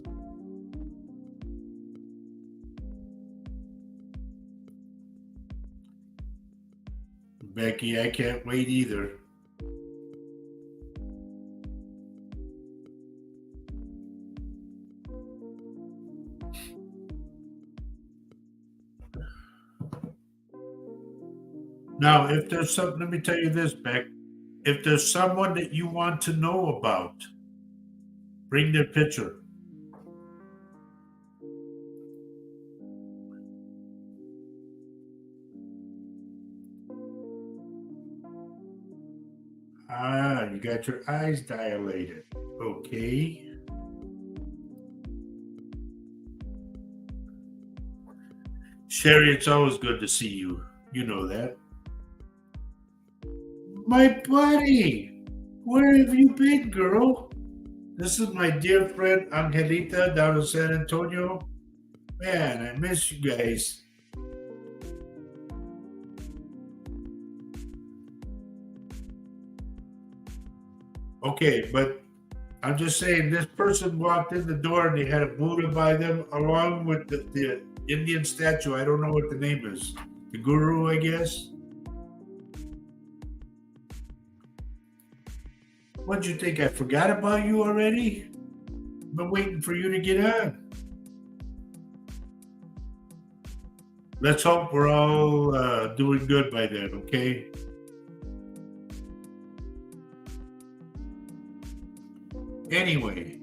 Becky, I can't wait either. Now, if there's something, let me tell you this, Beck. If there's someone that you want to know about, bring their picture. Ah, you got your eyes dilated. Okay. Sherry, it's always good to see you. You know that. My buddy, where have you been, girl? This is my dear friend Angelita down in San Antonio. Man, I miss you guys. Okay, but I'm just saying, this person walked in the door and they had a Buddha by them along with the Indian statue. I don't know what the name is. The guru, I guess. What'd you think? I forgot about you already? Been waiting for you to get on. Let's hope we're all doing good by then, okay? Anyway,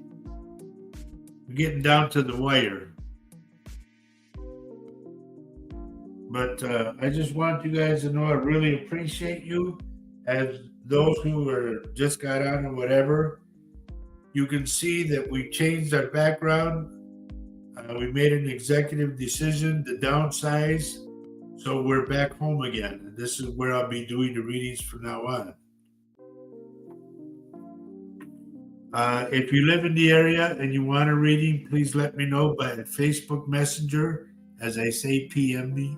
we're getting down to the wire. But I just want you guys to know I really appreciate you. As those who are just got on or whatever, you can see that we changed our background. We made an executive decision to downsize. So we're back home again. And this is where I'll be doing the readings from now on. If you live in the area and you want a reading, please let me know by Facebook Messenger. As I say, PM me.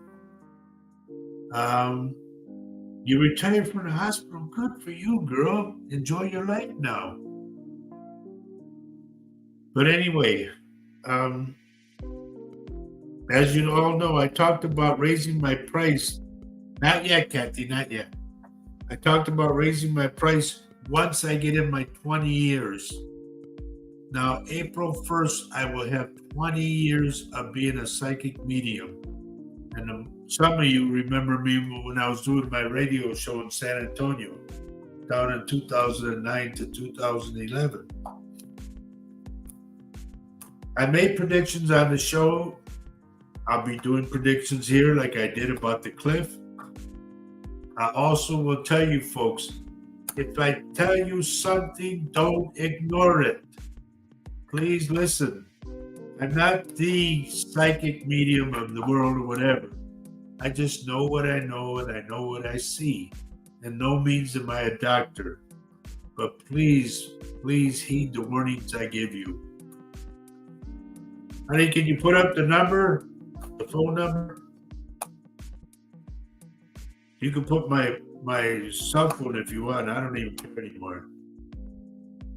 You retired from the hospital. Good for you, girl. Enjoy your life now. But anyway, as you all know, I talked about raising my price. Not yet, Kathy, not yet. I talked about raising my price once I get in my 20 years. Now, April 1st, I will have 20 years of being a psychic medium. And some of you remember me when I was doing my radio show in San Antonio, down in 2009 to 2011. I made predictions on the show. I'll be doing predictions here like I did about the cliff. I also will tell you folks, if I tell you something, don't ignore it. Please listen. I'm not the psychic medium of the world or whatever. I just know what I know and I know what I see. And no means am I a doctor. But please, please heed the warnings I give you. Honey, can you put up the number? The phone number? You can put my cell phone if you want. I don't even care anymore.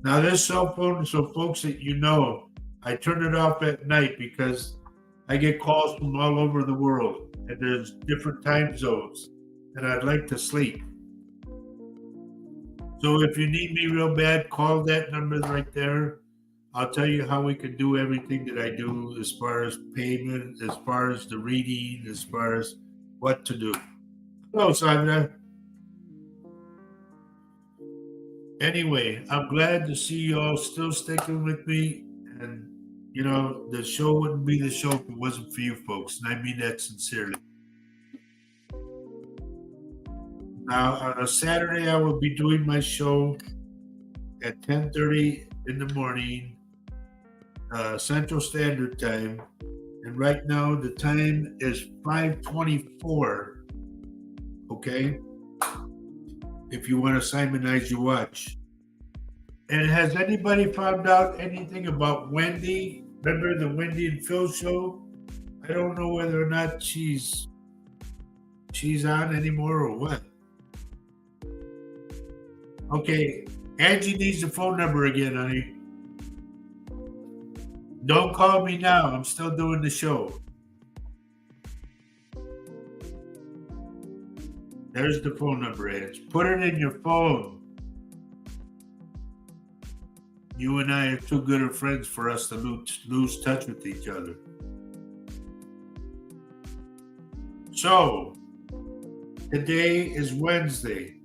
Now this cell phone, so folks that you know, I turn it off at night because I get calls from all over the world and there's different time zones and I'd like to sleep. So if you need me real bad, call that number right there. I'll tell you how we can do everything that I do as far as payment, as far as the reading, as far as what to do. Hello, Sandra. Anyway, I'm glad to see you all still sticking with me. And, you know, the show wouldn't be the show if it wasn't for you folks. And I mean that sincerely. Now, on a Saturday, I will be doing my show at 10:30 in the morning, Central Standard Time. And right now, the time is 5:24. Okay? If you want to Simonize your watch. And has anybody found out anything about Wendy? Remember the Wendy and Phil show? I don't know whether or not she's on anymore or what. Okay, Angie needs the phone number again, honey. Don't call me now. I'm still doing the show. There's the phone number, Ange. Put it in your phone. You and I are too good of friends for us to lose touch with each other. So, today is Wednesday.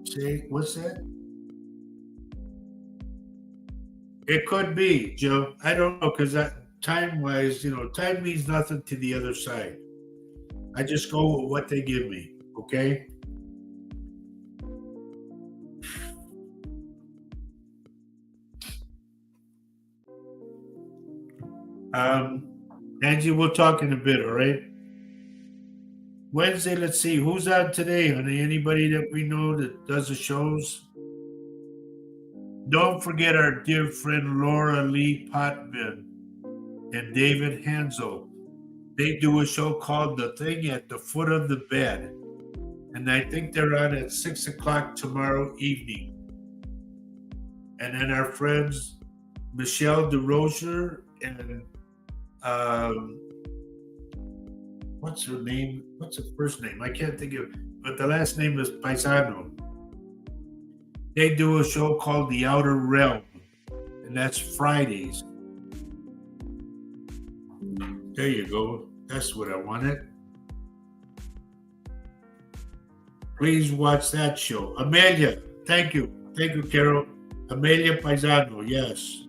Say, what's that? It could be, Joe. I don't know, because time-wise, time means nothing to the other side. I just go with what they give me, okay? Angie, we'll talk in a bit, all right? Wednesday, let's see. Who's on today, honey? Anybody that we know that does the shows? Don't forget our dear friend Laura Lee Potvin and David Hansel. They do a show called The Thing at the Foot of the Bed. And I think they're on at 6 o'clock tomorrow evening. And then our friends Michelle DeRocher and what's her name? What's her first name? I can't think of it. But the last name is Paisano. They do a show called The Outer Realm. And that's Fridays. There you go. That's what I wanted. Please watch that show. Amelia, thank you. Thank you, Carol. Amelia Paisano, yes.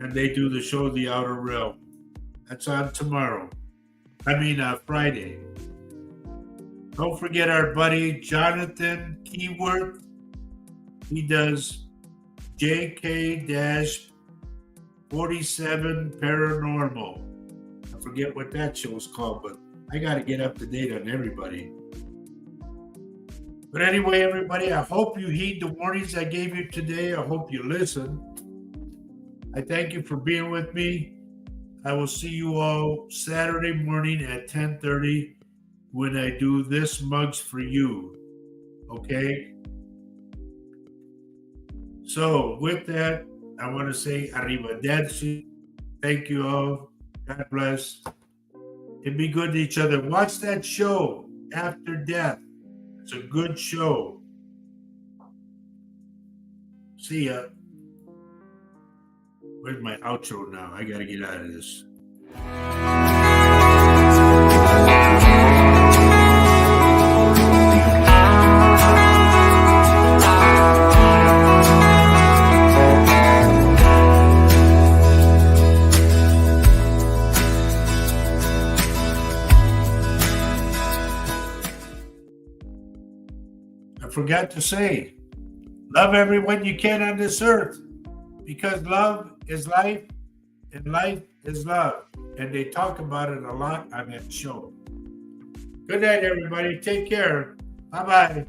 And they do the show The Outer Realm. That's on tomorrow. Friday. Don't forget our buddy Jonathan Keyworth. He does JK-47 Paranormal. I forget what that show is called, but I got to get up to date on everybody. But anyway, everybody, I hope you heed the warnings I gave you today. I hope you listen. I thank you for being with me. I will see you all Saturday morning at 10:30 when I do This Mug's for You. Okay? So with that, I want to say arrivederci. Thank you all. God bless. And be good to each other. Watch that show, After Death. It's a good show. See ya. Where's my outro now? I gotta get out of this. I forgot to say, love everyone you can on this earth, because love is life and life is love. And they talk about it a lot on that show. Good night, everybody. Take care. Bye-bye.